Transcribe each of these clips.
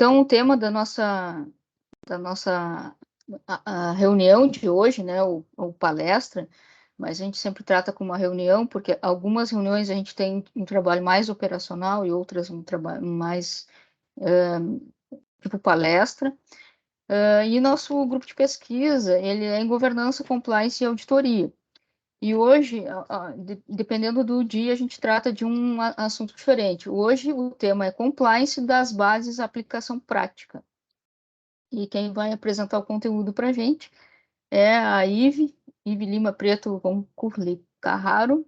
Então, o tema da nossa a reunião de hoje, né, ou palestra, mas a gente sempre trata como uma reunião, porque algumas reuniões a gente tem um trabalho mais operacional e outras um trabalho mais tipo palestra. E nosso grupo de pesquisa, ele é em governança, compliance e auditoria. E hoje, dependendo do dia, a gente trata de um assunto diferente. Hoje, o tema é compliance das bases à aplicação prática. E quem vai apresentar o conteúdo para a gente é a Ive Lima Preto com Curli Carraro.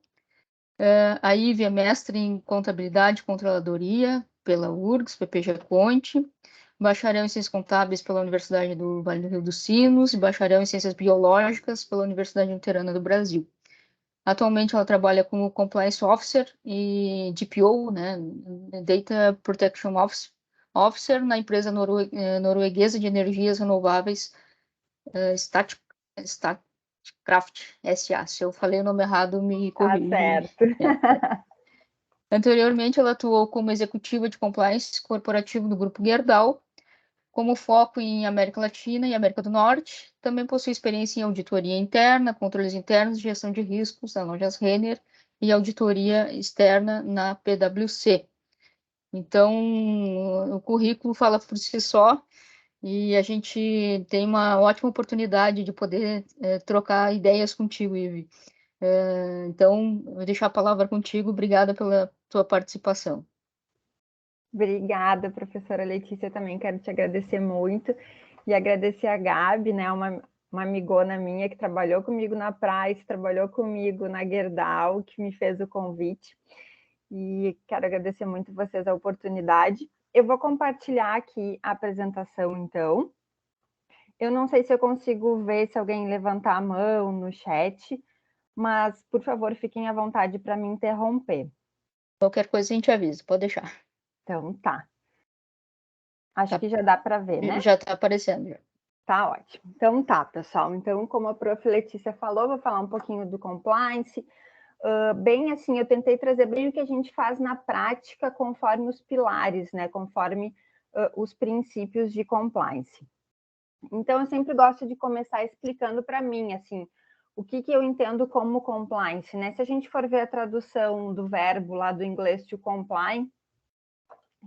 A Ive é mestre em Contabilidade e Controladoria pela URGS, PPG Conte, bacharel em Ciências Contábeis pela Universidade do Vale do Rio dos Sinos e bacharel em Ciências Biológicas pela Universidade Luterana do Brasil. Atualmente ela trabalha como Compliance Officer e DPO, né, Data Protection Officer na empresa norueguesa de energias renováveis Statkraft SA. Se eu falei o nome errado, me corrija. Tá certo. Anteriormente, ela atuou como executiva de compliance corporativo do Grupo Gerdau, como foco em América Latina e América do Norte. Também possui experiência em auditoria interna, controles internos, gestão de riscos na Lojas Renner e auditoria externa na PwC. Então, o currículo fala por si só e a gente tem uma ótima oportunidade de poder trocar ideias contigo, Ive. Então, vou deixar a palavra contigo. Obrigada pela tua participação. Obrigada, professora Letícia, também quero te agradecer muito e agradecer a Gabi, né, uma amigona minha que trabalhou comigo na Price, trabalhou comigo na Gerdau, que me fez o convite, e quero agradecer muito vocês a oportunidade. Eu vou compartilhar aqui a apresentação, então. Eu não sei se eu consigo ver se alguém levantar a mão no chat, mas, por favor, fiquem à vontade para me interromper. Qualquer coisa a gente avisa, pode deixar. Então, tá. Acho que já dá para ver, né? Já está aparecendo. Já. Tá ótimo. Então tá, pessoal. Então, como a prof. Letícia falou, vou falar um pouquinho do compliance. Bem assim, eu tentei trazer bem o que a gente faz na prática conforme os pilares, né? Conforme os princípios de compliance. Então, eu sempre gosto de começar explicando para mim, assim, o que eu entendo como compliance, né? Se a gente for ver a tradução do verbo lá do inglês to comply,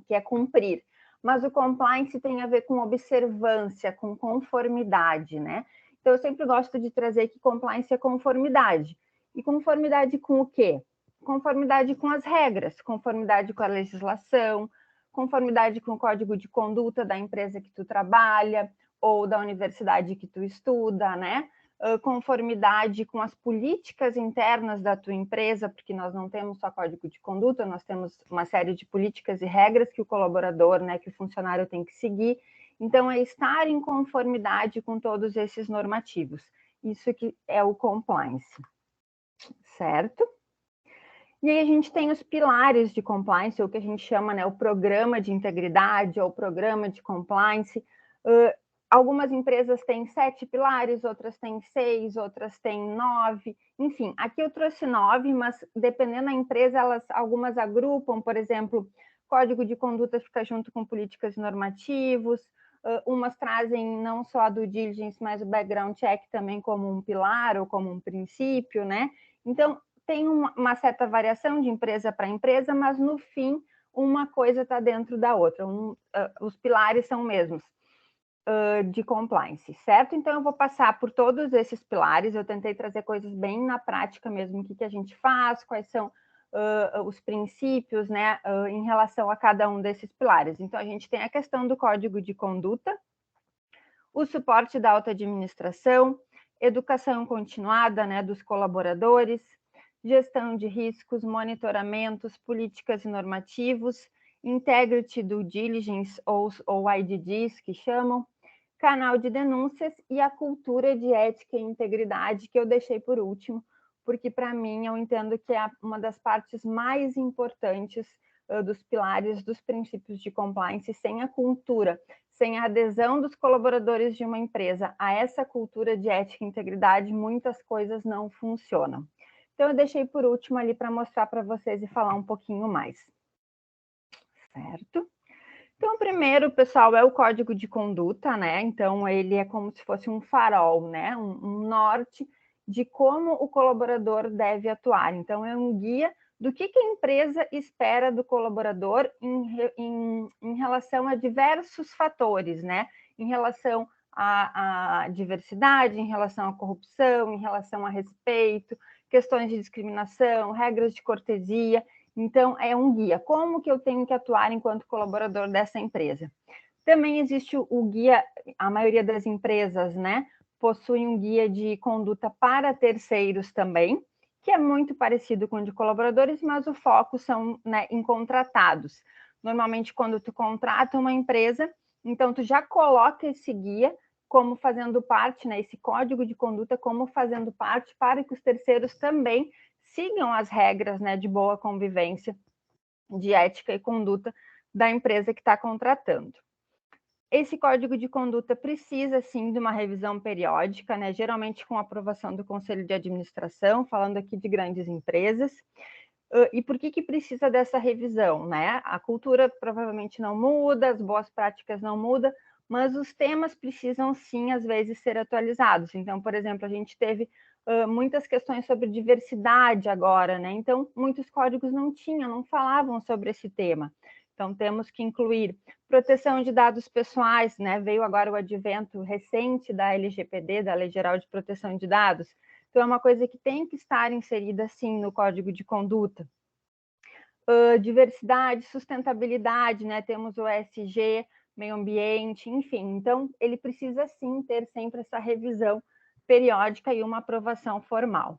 que é cumprir, mas o compliance tem a ver com observância, com conformidade, né? Então, eu sempre gosto de trazer que compliance é conformidade. E conformidade com o quê? Conformidade com as regras, conformidade com a legislação, conformidade com o código de conduta da empresa que tu trabalha ou da universidade que tu estuda, né? Conformidade com as políticas internas da tua empresa, porque nós não temos só código de conduta, nós temos uma série de políticas e regras que o colaborador, né, que o funcionário tem que seguir. Então, é estar em conformidade com todos esses normativos. Isso que é o compliance, certo? E aí a gente tem os pilares de compliance, ou o que a gente chama, né, o programa de integridade ou o programa de compliance. Algumas empresas têm 7 pilares, outras têm 6, outras têm 9. Enfim, aqui eu trouxe 9, mas dependendo da empresa, algumas agrupam, por exemplo, código de conduta fica junto com políticas e normativos, umas trazem não só a due diligence, mas o background check também como um pilar ou como um princípio, né? Então, tem uma certa variação de empresa para empresa, mas no fim, uma coisa está dentro da outra. Os pilares são mesmos de compliance, certo? Então, eu vou passar por todos esses pilares, eu tentei trazer coisas bem na prática mesmo, o que a gente faz, quais são os princípios, né, em relação a cada um desses pilares. Então, a gente tem a questão do código de conduta, o suporte da alta administração, educação continuada, né, dos colaboradores, gestão de riscos, monitoramentos, políticas e normativos, integrity due diligence ou IDDs, que chamam, canal de denúncias e a cultura de ética e integridade, que eu deixei por último, porque para mim eu entendo que é uma das partes mais importantes dos pilares dos princípios de compliance. Sem a cultura, sem a adesão dos colaboradores de uma empresa a essa cultura de ética e integridade, muitas coisas não funcionam. Então, eu deixei por último ali para mostrar para vocês e falar um pouquinho mais. Certo? Então, o primeiro, pessoal, é o código de conduta, né? Então, ele é como se fosse um farol, né? Um norte de como o colaborador deve atuar. Então, é um guia do que a empresa espera do colaborador em relação a diversos fatores, né? Em relação à diversidade, em relação à corrupção, em relação a respeito, questões de discriminação, regras de cortesia. Então, é um guia. Como que eu tenho que atuar enquanto colaborador dessa empresa? Também existe o guia, a maioria das empresas, né, possui um guia de conduta para terceiros também, que é muito parecido com o de colaboradores, mas o foco são, né, em contratados. Normalmente, quando tu contrata uma empresa, então tu já coloca esse guia como fazendo parte, né, esse código de conduta como fazendo parte para que os terceiros também sigam as regras, né, de boa convivência, de ética e conduta da empresa que está contratando. Esse código de conduta precisa, sim, de uma revisão periódica, né? Geralmente com aprovação do Conselho de Administração, falando aqui de grandes empresas. E por que precisa dessa revisão, né? A cultura provavelmente não muda, as boas práticas não mudam, mas os temas precisam, sim, às vezes, ser atualizados. Então, por exemplo, a gente teve muitas questões sobre diversidade agora, né? Então, muitos códigos não falavam sobre esse tema. Então, temos que incluir proteção de dados pessoais, né? Veio agora o advento recente da LGPD, da Lei Geral de Proteção de Dados. Então, é uma coisa que tem que estar inserida, sim, no código de conduta. Diversidade, sustentabilidade, né? Temos o ESG, meio ambiente, enfim. Então, ele precisa, sim, ter sempre essa revisão periódica e uma aprovação formal.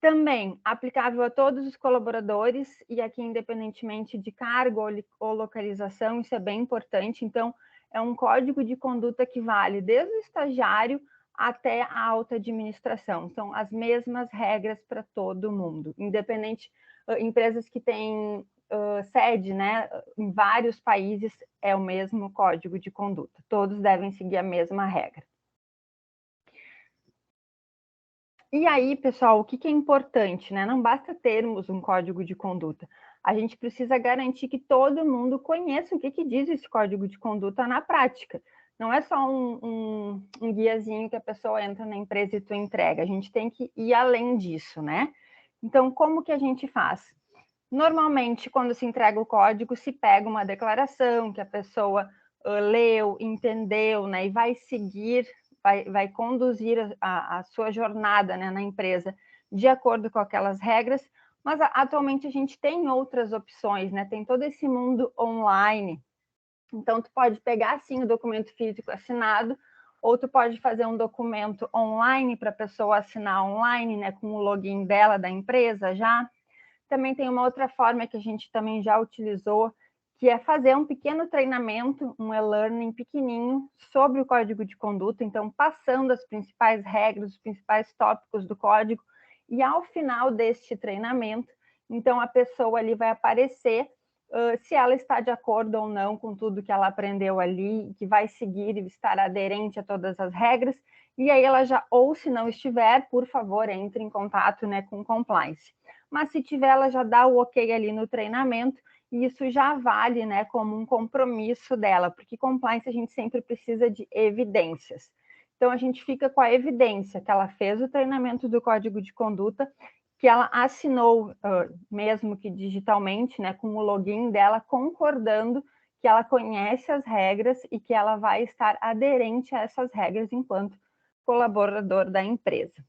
Também aplicável a todos os colaboradores, e aqui independentemente de cargo ou localização, isso é bem importante. Então, é um código de conduta que vale desde o estagiário até a alta administração. São as mesmas regras para todo mundo, independente, empresas que têm sede, né, em vários países, é o mesmo código de conduta. Todos devem seguir a mesma regra. E aí, pessoal, o que é importante, né? Não basta termos um código de conduta. A gente precisa garantir que todo mundo conheça o que diz esse código de conduta na prática. Não é só um guiazinho que a pessoa entra na empresa e tu entrega. A gente tem que ir além disso, né? Então, como que a gente faz? Normalmente, quando se entrega o código, se pega uma declaração que a pessoa leu, entendeu, né? E vai seguir, vai conduzir a sua jornada, né, na empresa de acordo com aquelas regras, mas atualmente a gente tem outras opções, né? Tem todo esse mundo online. Então, tu pode pegar, sim, o documento físico assinado, ou tu pode fazer um documento online para a pessoa assinar online, né, com o login dela, da empresa já. Também tem uma outra forma que a gente também já utilizou, que é fazer um pequeno treinamento, um e-learning pequenininho sobre o código de conduta, então passando as principais regras, os principais tópicos do código, e ao final deste treinamento, então a pessoa ali vai aparecer se ela está de acordo ou não com tudo que ela aprendeu ali, que vai seguir e estar aderente a todas as regras, e aí ela já, ou se não estiver, por favor, entre em contato, né, com o compliance. Mas se tiver, ela já dá o ok ali no treinamento, e isso já vale, né, como um compromisso dela, porque compliance a gente sempre precisa de evidências. Então, a gente fica com a evidência que ela fez o treinamento do código de conduta, que ela assinou, mesmo que digitalmente, né, com o login dela, concordando que ela conhece as regras e que ela vai estar aderente a essas regras enquanto colaborador da empresa.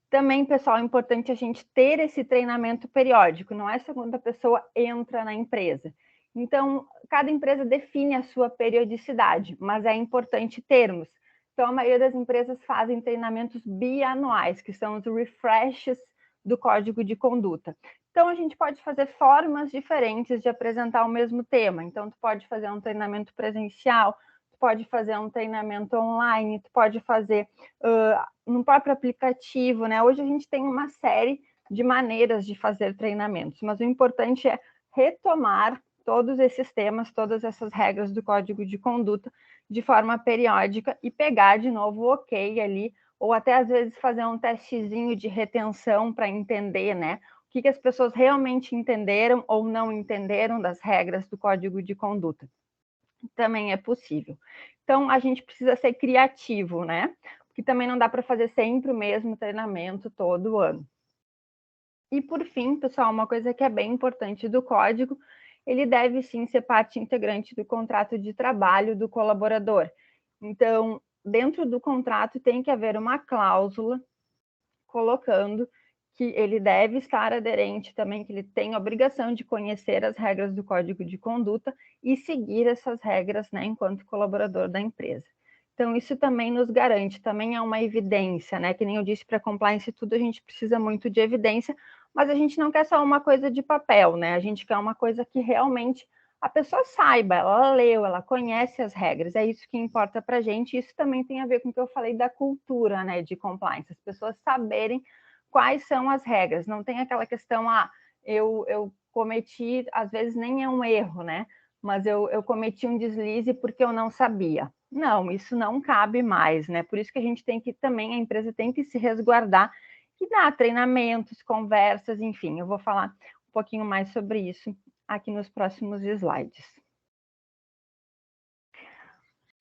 Também, pessoal, é importante a gente ter esse treinamento periódico, não é só quando a pessoa entra na empresa. Então, cada empresa define a sua periodicidade, mas é importante termos. Então, a maioria das empresas fazem treinamentos bianuais, que são os refreshes do código de conduta. Então, a gente pode fazer formas diferentes de apresentar o mesmo tema. Então, tu pode fazer um treinamento presencial, tu pode fazer um treinamento online, tu pode fazer no próprio aplicativo, né? Hoje a gente tem uma série de maneiras de fazer treinamentos, mas o importante é retomar todos esses temas, todas essas regras do código de conduta de forma periódica e pegar de novo o ok ali, ou até às vezes fazer um testezinho de retenção para entender, né, o que as pessoas realmente entenderam ou não entenderam das regras do código de conduta. Também é possível. Então, a gente precisa ser criativo, né? Porque também não dá para fazer sempre o mesmo treinamento todo ano. E, por fim, pessoal, uma coisa que é bem importante do código, ele deve sim ser parte integrante do contrato de trabalho do colaborador. Então, dentro do contrato tem que haver uma cláusula colocando que ele deve estar aderente também, que ele tem a obrigação de conhecer as regras do código de conduta e seguir essas regras, né, enquanto colaborador da empresa. Então, isso também nos garante, também é uma evidência, né? Que nem eu disse, para compliance tudo a gente precisa muito de evidência, mas a gente não quer só uma coisa de papel, né? A gente quer uma coisa que realmente a pessoa saiba, ela leu, ela conhece as regras, é isso que importa para a gente. Isso também tem a ver com o que eu falei da cultura, né, de compliance, as pessoas saberem quais são as regras, não tem aquela questão, eu cometi, às vezes nem é um erro, né, mas eu cometi um deslize porque eu não sabia. Não, isso não cabe mais, né, por isso que a gente tem que também, a empresa tem que se resguardar e dar treinamentos, conversas, enfim, eu vou falar um pouquinho mais sobre isso aqui nos próximos slides.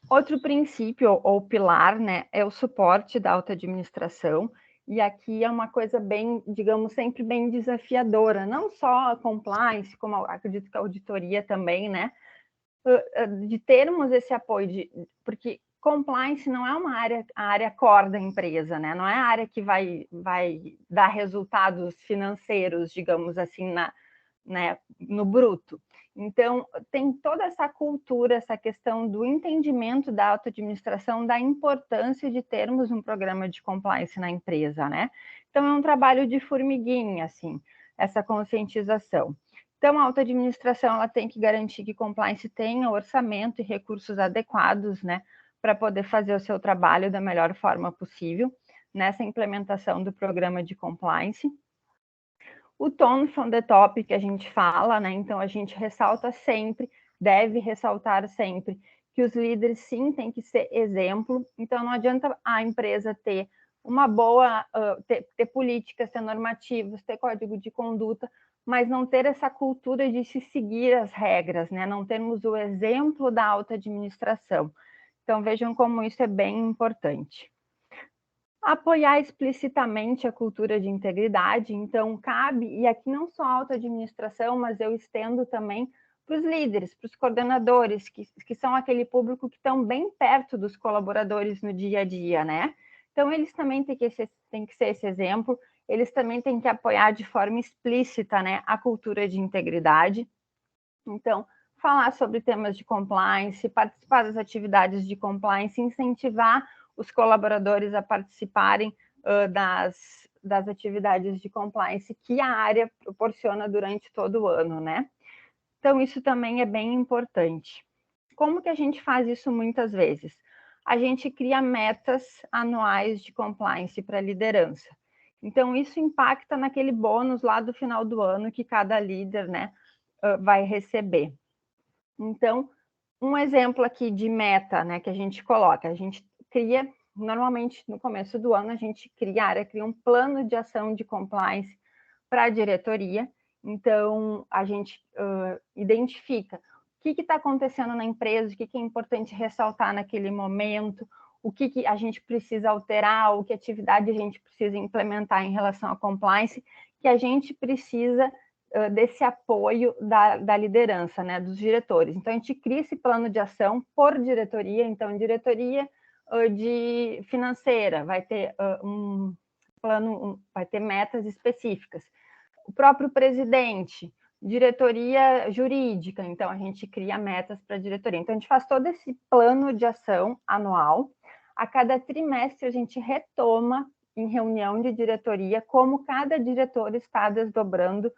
Outro princípio ou pilar, né, é o suporte da alta administração, e aqui é uma coisa bem, digamos, sempre bem desafiadora, não só a compliance, como acredito que a auditoria também, né, de termos esse apoio, porque compliance não é uma área, a área core da empresa, né, não é a área que vai dar resultados financeiros, digamos assim, né, no bruto. Então, tem toda essa cultura, essa questão do entendimento da auto-administração, da importância de termos um programa de compliance na empresa, né? Então, é um trabalho de formiguinha, assim, essa conscientização. Então, a auto-administração, ela tem que garantir que compliance tenha orçamento e recursos adequados, né, para poder fazer o seu trabalho da melhor forma possível nessa implementação do programa de compliance. O tone from the top que a gente fala, né? Então a gente ressalta sempre, deve ressaltar sempre que os líderes sim têm que ser exemplo. Então não adianta a empresa ter uma boa, ter políticas, ter normativos, ter código de conduta, mas não ter essa cultura de se seguir as regras, né? Não termos o exemplo da alta administração. Então vejam como isso é bem importante. Apoiar explicitamente a cultura de integridade, então cabe, e aqui não só a auto-administração, mas eu estendo também para os líderes, para os coordenadores, que são aquele público que estão bem perto dos colaboradores no dia a dia, né? Então, eles também têm que ser esse exemplo, eles também têm que apoiar de forma explícita, né, a cultura de integridade. Então, falar sobre temas de compliance, participar das atividades de compliance, incentivar os colaboradores a participarem das atividades de compliance que a área proporciona durante todo o ano, né? Então, isso também é bem importante. Como que a gente faz isso muitas vezes? A gente cria metas anuais de compliance para a liderança. Então, isso impacta naquele bônus lá do final do ano que cada líder, né, vai receber. Então, um exemplo aqui de meta, né, que a gente coloca, a gente cria, normalmente no começo do ano, a gente cria um plano de ação de compliance para a diretoria. Então, a gente identifica o que está acontecendo na empresa, o que é importante ressaltar naquele momento, o que a gente precisa alterar, o que atividade a gente precisa implementar em relação à compliance, que a gente precisa desse apoio da liderança, né, dos diretores. Então, a gente cria esse plano de ação por diretoria. Então, diretoria de financeira vai ter um plano, vai ter metas específicas. O próprio presidente, diretoria jurídica, então a gente cria metas para a diretoria. Então, a gente faz todo esse plano de ação anual. A cada trimestre, a gente retoma em reunião de diretoria como cada diretor está desdobrando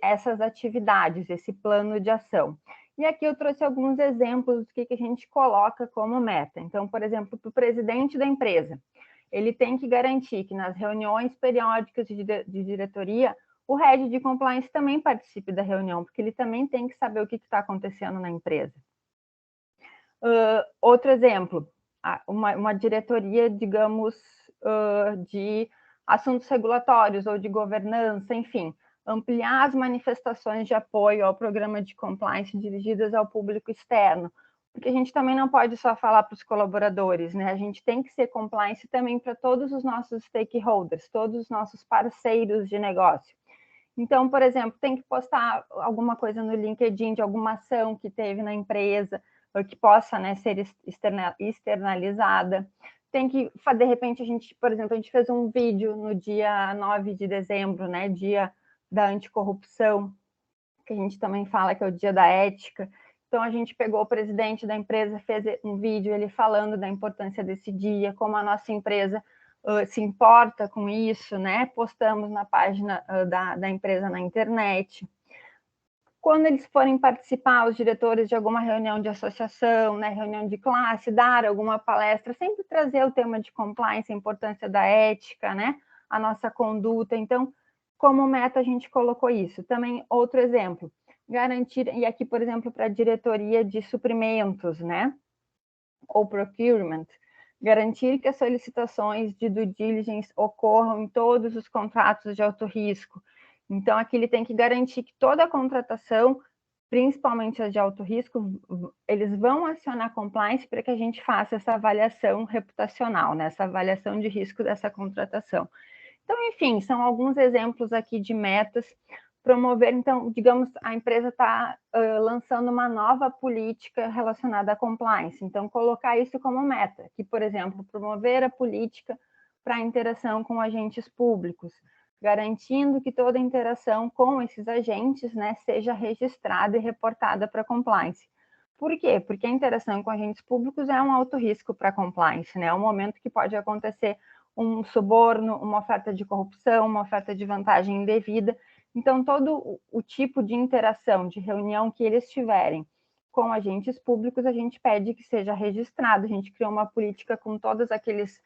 essas atividades, esse plano de ação. E aqui eu trouxe alguns exemplos do que a gente coloca como meta. Então, por exemplo, para o presidente da empresa, ele tem que garantir que nas reuniões periódicas de diretoria, o head de compliance também participe da reunião, porque ele também tem que saber o que está acontecendo na empresa. Outro exemplo, uma diretoria, digamos, de assuntos regulatórios ou de governança, enfim, ampliar as manifestações de apoio ao programa de compliance dirigidas ao público externo, porque a gente também não pode só falar para os colaboradores, né? A gente tem que ser compliance também para todos os nossos stakeholders, todos os nossos parceiros de negócio. Então, por exemplo, tem que postar alguma coisa no LinkedIn de alguma ação que teve na empresa, ou que possa, né, ser externalizada. Tem que, de repente, a gente, por exemplo, a gente fez um vídeo no dia 9 de dezembro, né, dia da anticorrupção, que a gente também fala que é o dia da ética. Então, a gente pegou o presidente da empresa, fez um vídeo, ele falando da importância desse dia, como a nossa empresa se importa com isso, né? Postamos na página da empresa na internet. Quando eles forem participar, os diretores de alguma reunião de associação, né, reunião de classe, dar alguma palestra, sempre trazer o tema de compliance, a importância da ética, né, a nossa conduta. Então, como meta, a gente colocou isso. Também, outro exemplo, garantir, e aqui, por exemplo, para a diretoria de suprimentos, né, ou procurement, garantir que as solicitações de due diligence ocorram em todos os contratos de alto risco. Então, aqui ele tem que garantir que toda a contratação, principalmente as de alto risco, eles vão acionar compliance para que a gente faça essa avaliação reputacional, né? Essa avaliação de risco dessa contratação. Então, enfim, são alguns exemplos aqui de metas. Promover, então, digamos, a empresa está lançando uma nova política relacionada à compliance. Então, colocar isso como meta, que, por exemplo, promover a política para a interação com agentes públicos, garantindo que toda interação com esses agentes, né, seja registrada e reportada para compliance. Por quê? Porque a interação com agentes públicos é um alto risco para compliance, né? É um momento que pode acontecer um suborno, uma oferta de corrupção, uma oferta de vantagem indevida. Então, todo o tipo de interação, de reunião que eles tiverem com agentes públicos, a gente pede que seja registrado. A gente criou uma política com todas aquelas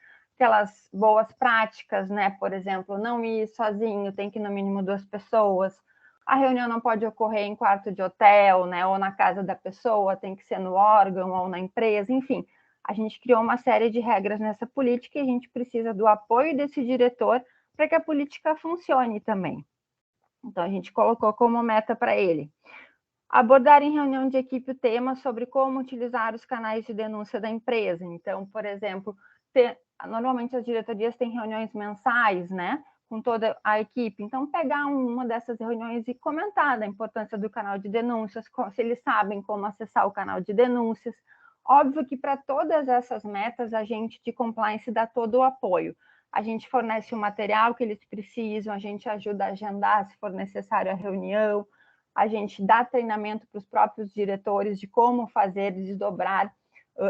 boas práticas, né? Por exemplo, não ir sozinho, tem que ir no mínimo 2 pessoas. A reunião não pode ocorrer em quarto de hotel, né? Ou na casa da pessoa, tem que ser no órgão ou na empresa, enfim. A gente criou uma série de regras nessa política e a gente precisa do apoio desse diretor para que a política funcione também. Então, a gente colocou como meta para ele abordar em reunião de equipe o tema sobre como utilizar os canais de denúncia da empresa. Então, por exemplo, normalmente as diretorias têm reuniões mensais, né, com toda a equipe. Então, pegar uma dessas reuniões e comentar da importância do canal de denúncias, se eles sabem como acessar o canal de denúncias. Óbvio que para todas essas metas, a gente de compliance dá todo o apoio. A gente fornece o material que eles precisam, a gente ajuda a agendar, se for necessário, a reunião, a gente dá treinamento para os próprios diretores de como fazer, desdobrar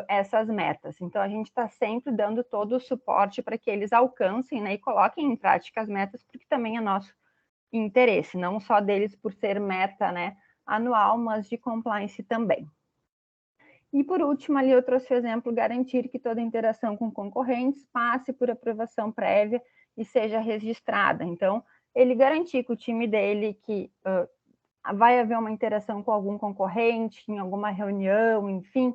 essas metas. Então, a gente está sempre dando todo o suporte para que eles alcancem, né, e coloquem em prática as metas, porque também é nosso interesse, não só deles por ser meta, né, anual, mas de compliance também. E, por último, ali eu trouxe o exemplo, garantir que toda interação com concorrentes passe por aprovação prévia e seja registrada. Então, ele garantir que o time dele, que vai haver uma interação com algum concorrente, em alguma reunião, enfim,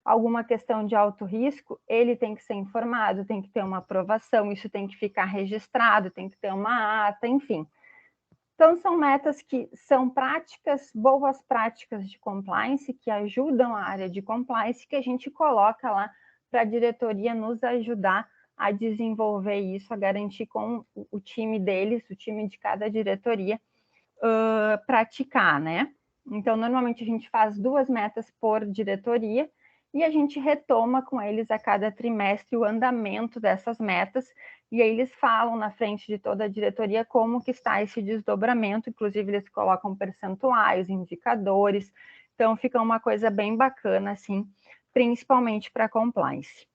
alguma questão de alto risco, ele tem que ser informado, tem que ter uma aprovação, isso tem que ficar registrado, tem que ter uma ata, enfim. Então, são metas que são práticas, boas práticas de compliance, que ajudam a área de compliance, que a gente coloca lá para a diretoria nos ajudar a desenvolver isso, a garantir com o time deles, o time de cada diretoria, praticar, né? Então, normalmente a gente faz 2 metas por diretoria e a gente retoma com eles a cada trimestre o andamento dessas metas, e aí eles falam na frente de toda a diretoria como que está esse desdobramento, inclusive eles colocam percentuais, indicadores, então fica uma coisa bem bacana, assim, principalmente para compliance.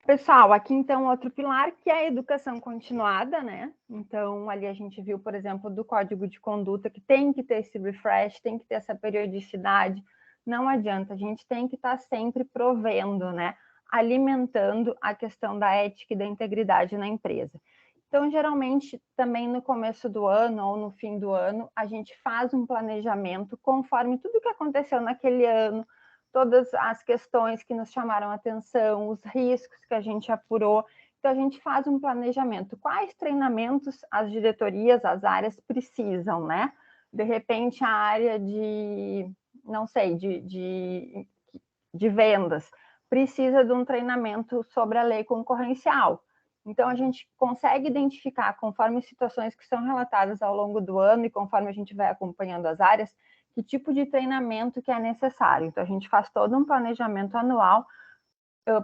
Pessoal, aqui então outro pilar que é a educação continuada, né? Então, ali a gente viu, por exemplo, do código de conduta que tem que ter esse refresh, tem que ter essa periodicidade. Não adianta, a gente tem que estar sempre provendo, né? Alimentando a questão da ética e da integridade na empresa. Então, geralmente, também no começo do ano ou no fim do ano, a gente faz um planejamento conforme tudo que aconteceu naquele ano, todas as questões que nos chamaram a atenção, os riscos que a gente apurou. Então, a gente faz um planejamento. Quais treinamentos as diretorias, as áreas precisam, né? De repente, a área de, não sei, de vendas precisa de um treinamento sobre a lei concorrencial. Então, a gente consegue identificar, conforme situações que são relatadas ao longo do ano e conforme a gente vai acompanhando as áreas, que tipo de treinamento que é necessário. Então, a gente faz todo um planejamento anual,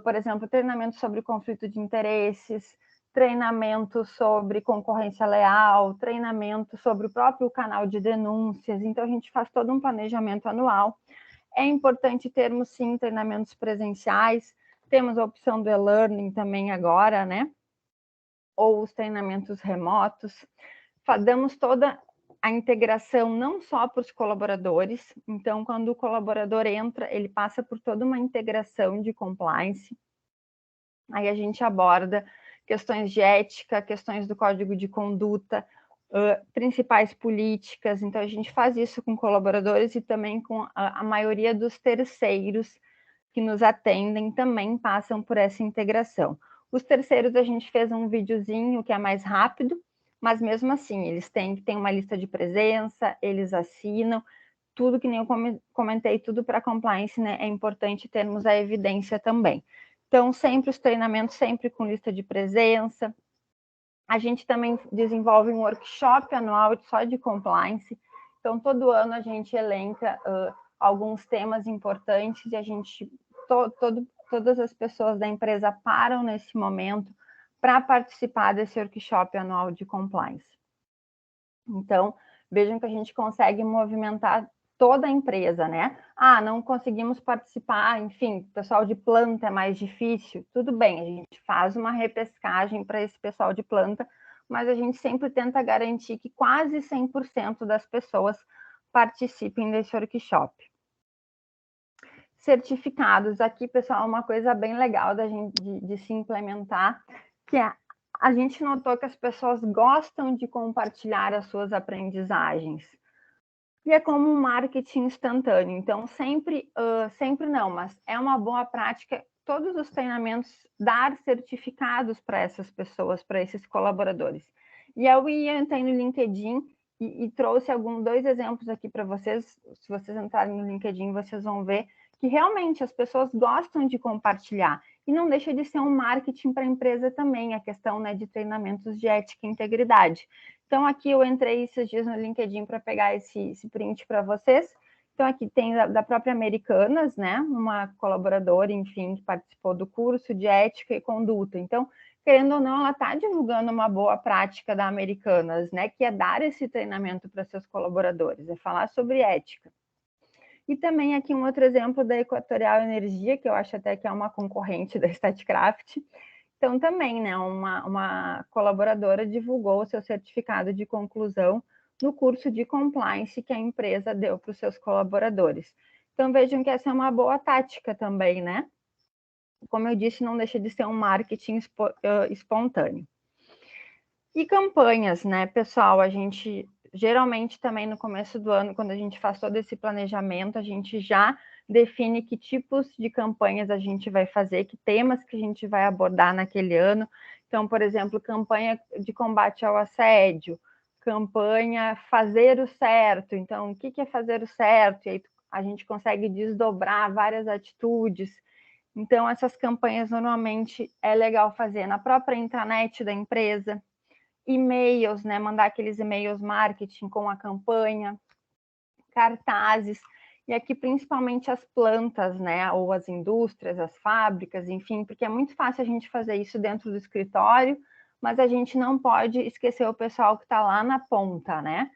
por exemplo, treinamento sobre conflito de interesses, treinamento sobre concorrência leal, treinamento sobre o próprio canal de denúncias. Então, a gente faz todo um planejamento anual. É importante termos, sim, treinamentos presenciais. Temos a opção do e-learning também agora, né? Ou os treinamentos remotos. Damos toda a integração não só para os colaboradores. Então, quando o colaborador entra, ele passa por toda uma integração de compliance. Aí a gente aborda questões de ética, questões do código de conduta, principais políticas. Então, a gente faz isso com colaboradores e também com a maioria dos terceiros que nos atendem também passam por essa integração. Os terceiros, a gente fez um videozinho que é mais rápido, mas mesmo assim, eles têm que ter uma lista de presença, eles assinam, tudo que nem eu comentei, tudo para compliance, né? É importante termos a evidência também. Então, sempre os treinamentos, sempre com lista de presença. A gente também desenvolve um workshop anual só de compliance. Então, todo ano a gente elenca alguns temas importantes e a gente, todas as pessoas da empresa param nesse momento para participar desse workshop anual de compliance. Então, vejam que a gente consegue movimentar toda a empresa, né? Ah, não conseguimos participar, enfim, pessoal de planta é mais difícil. Tudo bem, a gente faz uma repescagem para esse pessoal de planta, mas a gente sempre tenta garantir que quase 100% das pessoas participem desse workshop. Certificados, aqui, pessoal, uma coisa bem legal de se implementar, que é a gente notou que as pessoas gostam de compartilhar as suas aprendizagens. E é como um marketing instantâneo. Então, sempre não, mas é uma boa prática todos os treinamentos dar certificados para essas pessoas, para esses colaboradores. E eu entrei no LinkedIn e trouxe dois exemplos aqui para vocês. Se vocês entrarem no LinkedIn, vocês vão ver que realmente as pessoas gostam de compartilhar. E não deixa de ser um marketing para a empresa também, a questão, né, de treinamentos de ética e integridade. Então, aqui eu entrei esses dias no LinkedIn para pegar esse print para vocês. Então, aqui tem da própria Americanas, né? Uma colaboradora, enfim, que participou do curso de ética e conduta. Então, querendo ou não, ela está divulgando uma boa prática da Americanas, né? Que é dar esse treinamento para seus colaboradores, é falar sobre ética. E também aqui um outro exemplo da Equatorial Energia, que eu acho até que é uma concorrente da Statcraft. Então, também, né, uma colaboradora divulgou o seu certificado de conclusão no curso de compliance que a empresa deu para os seus colaboradores. Então, vejam que essa é uma boa tática também, né? Como eu disse, não deixa de ser um marketing espontâneo. E campanhas, né, pessoal? A gente, geralmente, também no começo do ano, quando a gente faz todo esse planejamento, a gente já define que tipos de campanhas a gente vai fazer, que temas que a gente vai abordar naquele ano. Então, por exemplo, campanha de combate ao assédio, campanha fazer o certo. Então, o que é fazer o certo? E aí a gente consegue desdobrar várias atitudes. Então, essas campanhas normalmente é legal fazer na própria intranet da empresa, e-mails, né? Mandar aqueles e-mails marketing com a campanha, cartazes, e aqui principalmente as plantas, né? Ou as indústrias, as fábricas, enfim, porque é muito fácil a gente fazer isso dentro do escritório, mas a gente não pode esquecer o pessoal que está lá na ponta, né?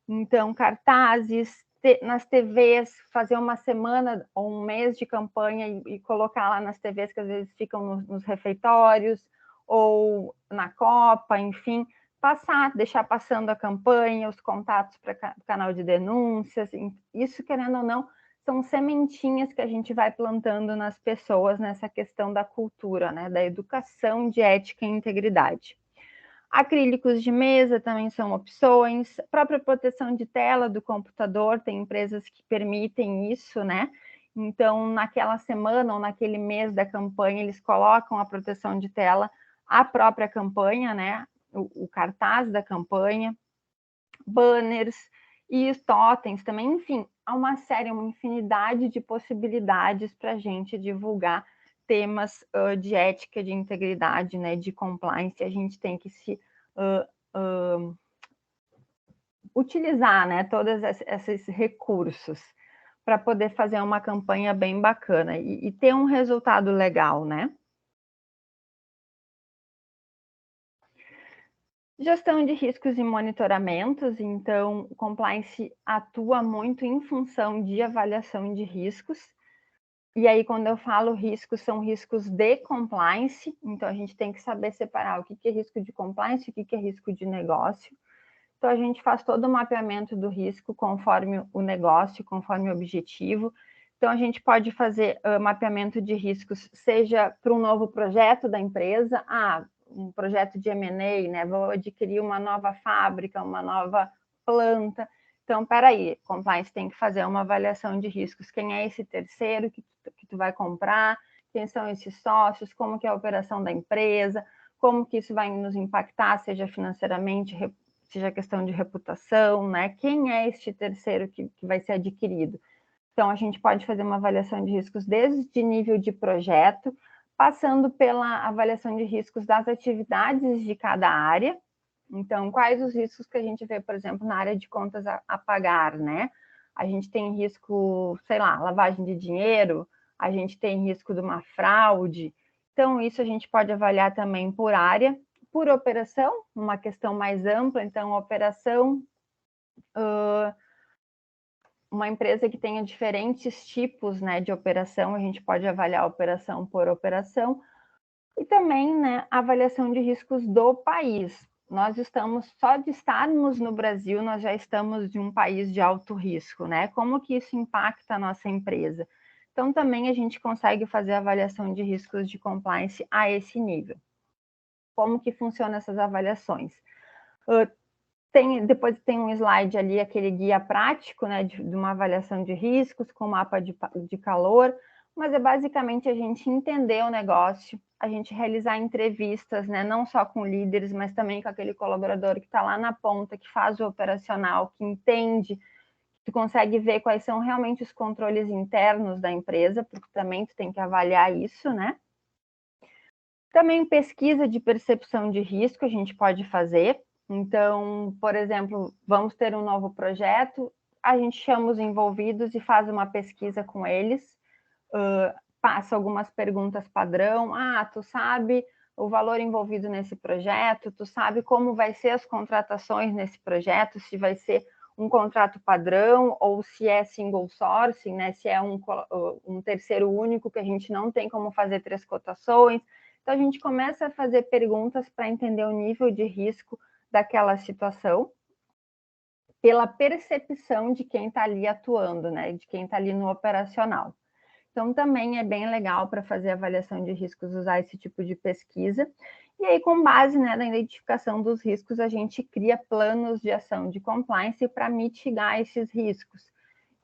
Então, cartazes, nas TVs, fazer uma semana ou um mês de campanha e colocar lá nas TVs que às vezes ficam nos refeitórios ou na Copa, enfim, deixar passando a campanha, os contatos para o canal de denúncias, isso, querendo ou não, são sementinhas que a gente vai plantando nas pessoas nessa questão da cultura, né, da educação de ética e integridade. Acrílicos de mesa também são opções, própria proteção de tela do computador, tem empresas que permitem isso, né? Então, naquela semana ou naquele mês da campanha, eles colocam a proteção de tela a própria campanha, né? O cartaz da campanha, banners e os totens também, enfim, há uma infinidade de possibilidades para a gente divulgar temas de ética, de integridade, né, de compliance. A gente tem que se utilizar, né, todos esses recursos para poder fazer uma campanha bem bacana e ter um resultado legal, né? Gestão de riscos e monitoramentos, então, o compliance atua muito em função de avaliação de riscos. E aí, quando eu falo riscos, são riscos de compliance, então a gente tem que saber separar o que é risco de compliance e o que é risco de negócio. Então, a gente faz todo o mapeamento do risco conforme o negócio, conforme o objetivo. Então, a gente pode fazer mapeamento de riscos, seja para um novo projeto da empresa, um projeto de M&A, né? Vou adquirir uma nova fábrica, uma nova planta. Então, peraí, compliance tem que fazer uma avaliação de riscos. Quem é esse terceiro que tu vai comprar? Quem são esses sócios? Como que é a operação da empresa? Como que isso vai nos impactar, seja financeiramente, seja questão de reputação, né? Quem é este terceiro que vai ser adquirido? Então, a gente pode fazer uma avaliação de riscos desde nível de projeto, passando pela avaliação de riscos das atividades de cada área. Então, quais os riscos que a gente vê, por exemplo, na área de contas a pagar, né? A gente tem risco, sei lá, lavagem de dinheiro, a gente tem risco de uma fraude. Então, isso a gente pode avaliar também por área, por operação, uma questão mais ampla. Então, operação, uma empresa que tenha diferentes tipos, né, de operação, a gente pode avaliar a operação por operação. E também, né, a avaliação de riscos do país. Nós estamos, só de estarmos no Brasil, nós já estamos de um país de alto risco, né? Como que isso impacta a nossa empresa? Então, também a gente consegue fazer avaliação de riscos de compliance a esse nível. Como que funcionam essas avaliações? Depois tem um slide ali, aquele guia prático, né, de uma avaliação de riscos com mapa de calor, mas é basicamente a gente entender o negócio, a gente realizar entrevistas, né, não só com líderes, mas também com aquele colaborador que está lá na ponta, que faz o operacional, que entende, que consegue ver quais são realmente os controles internos da empresa, porque também tu tem que avaliar isso, né? Também pesquisa de percepção de risco a gente pode fazer. Então, por exemplo, vamos ter um novo projeto, a gente chama os envolvidos e faz uma pesquisa com eles, passa algumas perguntas padrão. Tu sabe o valor envolvido nesse projeto, tu sabe como vai ser as contratações nesse projeto, se vai ser um contrato padrão ou se é single sourcing, né? Se é um terceiro único que a gente não tem como fazer 3 cotações. Então, a gente começa a fazer perguntas para entender o nível de risco daquela situação, pela percepção de quem está ali atuando, né? De quem está ali no operacional. Então, também é bem legal para fazer avaliação de riscos usar esse tipo de pesquisa. E aí, com base, né, na identificação dos riscos, a gente cria planos de ação de compliance para mitigar esses riscos.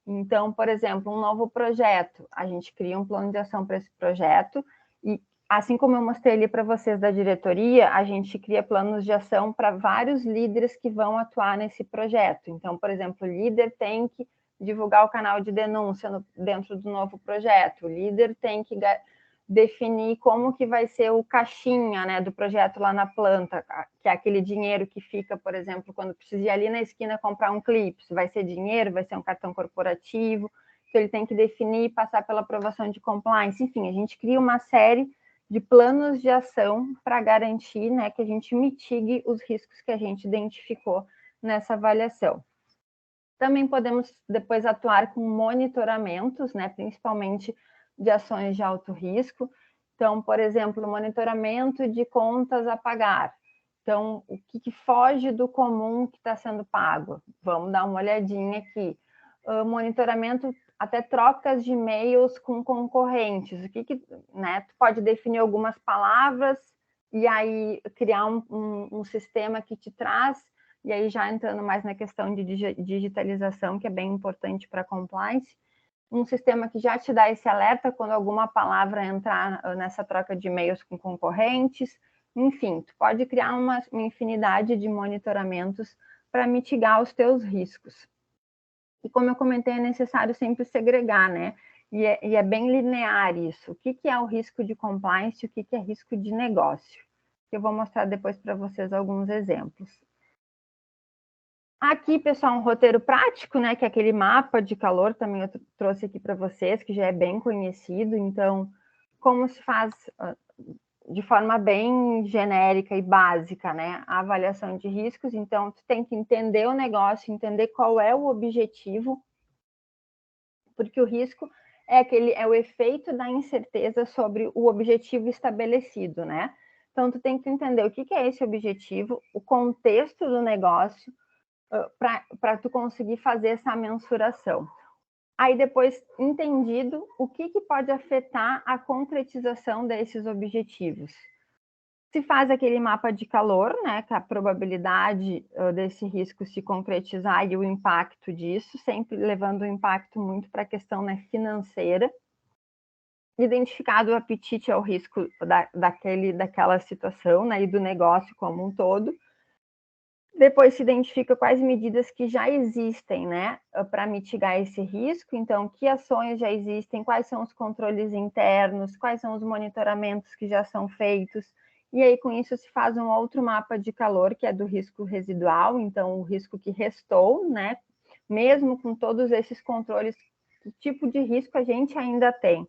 Então, por exemplo, um novo projeto, a gente cria um plano de ação para esse projeto e, assim como eu mostrei ali para vocês da diretoria, a gente cria planos de ação para vários líderes que vão atuar nesse projeto. Então, por exemplo, o líder tem que divulgar o canal de denúncia dentro do novo projeto, o líder tem que definir como que vai ser o caixinha, né, do projeto lá na planta, que é aquele dinheiro que fica, por exemplo, quando precisa ir ali na esquina comprar um clipe, vai ser dinheiro, vai ser um cartão corporativo, então ele tem que definir e passar pela aprovação de compliance. Enfim, a gente cria uma série de planos de ação para garantir, né, que a gente mitigue os riscos que a gente identificou nessa avaliação. Também podemos depois atuar com monitoramentos, né, principalmente de ações de alto risco. Então, por exemplo, monitoramento de contas a pagar. Então, o que foge do comum que está sendo pago? Vamos dar uma olhadinha aqui. Monitoramento, até trocas de e-mails com concorrentes. Né, tu pode definir algumas palavras e aí criar um sistema que te traz. E aí, já entrando mais na questão de digitalização, que é bem importante para a compliance, um sistema que já te dá esse alerta quando alguma palavra entrar nessa troca de e-mails com concorrentes, Enfim, tu pode criar uma infinidade de monitoramentos para mitigar os teus riscos. E como eu comentei, é necessário sempre segregar, né? E é bem linear isso. O que é o risco de compliance e o que é risco de negócio? Eu vou mostrar depois para vocês alguns exemplos. Aqui, pessoal, um roteiro prático, né? Que é aquele mapa de calor, também eu trouxe aqui para vocês, que já é bem conhecido. Então, como se faz de forma bem genérica e básica, né? A avaliação de riscos. Então, tu tem que entender o negócio, entender qual é o objetivo, porque o risco é o efeito da incerteza sobre o objetivo estabelecido, né? Então, tu tem que entender o que é esse objetivo, o contexto do negócio, para tu conseguir fazer essa mensuração. Aí, depois, entendido o que pode afetar a concretização desses objetivos. Se faz aquele mapa de calor, né, que a probabilidade desse risco se concretizar e o impacto disso, sempre levando o impacto muito para a questão, né, financeira. Identificado o apetite ao risco daquela situação, né, e do negócio como um todo. Depois se identifica quais medidas que já existem, né, para mitigar esse risco. Então, que ações já existem, quais são os controles internos, quais são os monitoramentos que já são feitos. E aí, com isso, se faz um outro mapa de calor, que é do risco residual, então, o risco que restou, né, mesmo com todos esses controles, que tipo de risco a gente ainda tem.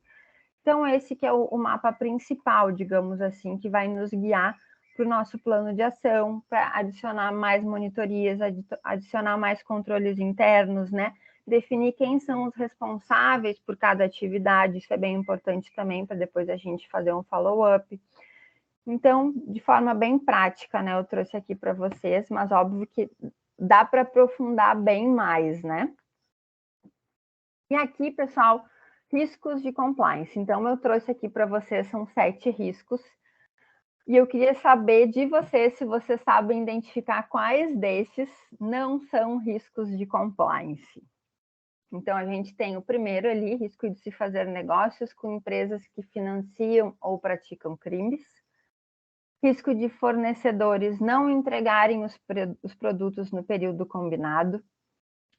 Então, esse que é o mapa principal, digamos assim, que vai nos guiar para o nosso plano de ação, para adicionar mais monitorias, adicionar mais controles internos, né? Definir quem são os responsáveis por cada atividade, isso é bem importante também, para depois a gente fazer um follow-up. Então, de forma bem prática, né? Eu trouxe aqui para vocês, mas óbvio que dá para aprofundar bem mais, né? E aqui, pessoal, riscos de compliance. Então, eu trouxe aqui para vocês, são 7 riscos. E eu queria saber de vocês se vocês sabem identificar quais desses não são riscos de compliance. Então, a gente tem o primeiro ali, risco de se fazer negócios com empresas que financiam ou praticam crimes. Risco de fornecedores não entregarem os produtos no período combinado.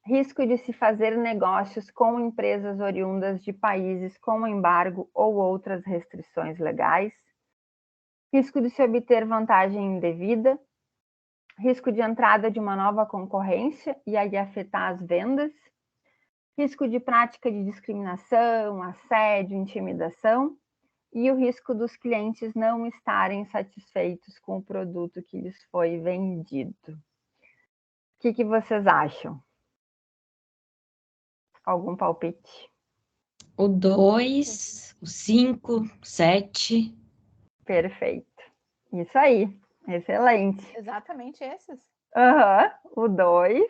Risco de se fazer negócios com empresas oriundas de países com embargo ou outras restrições legais. Risco de se obter vantagem indevida, risco de entrada de uma nova concorrência e aí afetar as vendas, risco de prática de discriminação, assédio, intimidação e o risco dos clientes não estarem satisfeitos com o produto que lhes foi vendido. O que vocês acham? Algum palpite? O 2, o 5, 7. Perfeito. Isso aí. Excelente. Exatamente esses. O 2,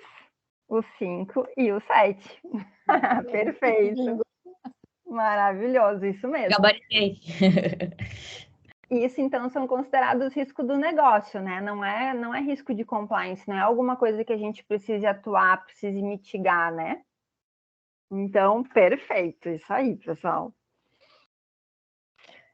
o 5 e o 7. Perfeito. Maravilhoso, isso mesmo. Gabaritei. Isso, então, são considerados risco do negócio, né? Não é risco de compliance, não é alguma coisa que a gente precise atuar, precise mitigar, né? Então, perfeito. Isso aí, pessoal.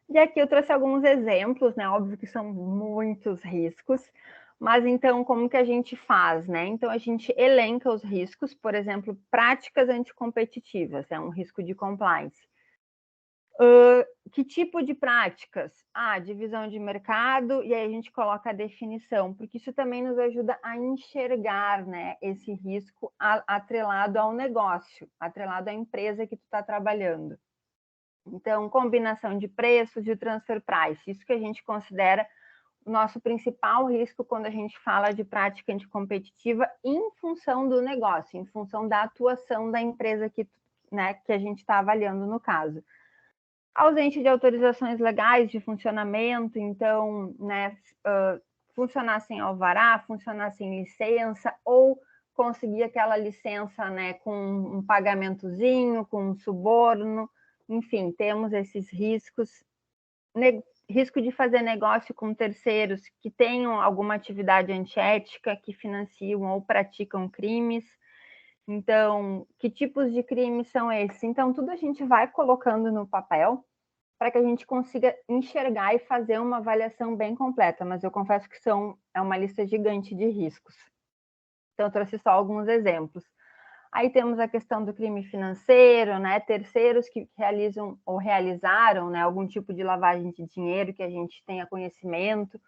E aqui eu trouxe alguns exemplos, né? Óbvio que são muitos riscos, mas então como que a gente faz, né? Então a gente elenca os riscos, por exemplo, práticas anticompetitivas, é um risco de compliance. Que tipo de práticas? Divisão de mercado, e aí a gente coloca a definição, porque isso também nos ajuda a enxergar, né, esse risco atrelado ao negócio, atrelado à empresa que tu está trabalhando. Então, combinação de preços e o transfer price, isso que a gente considera o nosso principal risco quando a gente fala de prática anticompetitiva em função do negócio, em função da atuação da empresa que a gente está avaliando no caso. Ausência de autorizações legais de funcionamento, então, né, funcionar sem alvará, funcionar sem licença, ou conseguir aquela licença, né, com um pagamentozinho, com um suborno. Enfim, temos esses riscos. Risco de fazer negócio com terceiros que tenham alguma atividade antiética, que financiam ou praticam crimes. Então, que tipos de crimes são esses? Então, tudo a gente vai colocando no papel para que a gente consiga enxergar e fazer uma avaliação bem completa, mas eu confesso que é uma lista gigante de riscos. Então, eu trouxe só alguns exemplos. Aí temos a questão do crime financeiro, né? Terceiros que realizam ou realizaram, né, algum tipo de lavagem de dinheiro que a gente tenha conhecimento,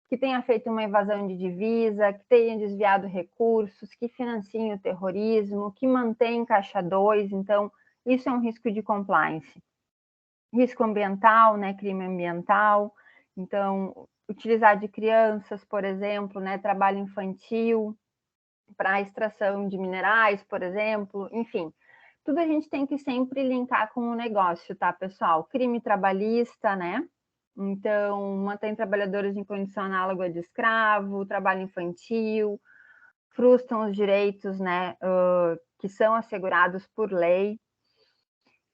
que tenha feito uma evasão de divisa, que tenha desviado recursos, que financiem o terrorismo, que mantém caixa 2. Então, isso é um risco de compliance. Risco ambiental, né, crime ambiental. Então, utilizar de crianças, por exemplo, né, trabalho infantil para a extração de minerais, por exemplo, enfim. Tudo a gente tem que sempre linkar com o negócio, tá, pessoal? Crime trabalhista, né? Então, mantém trabalhadores em condição análoga de escravo, trabalho infantil, frustram os direitos, né, que são assegurados por lei.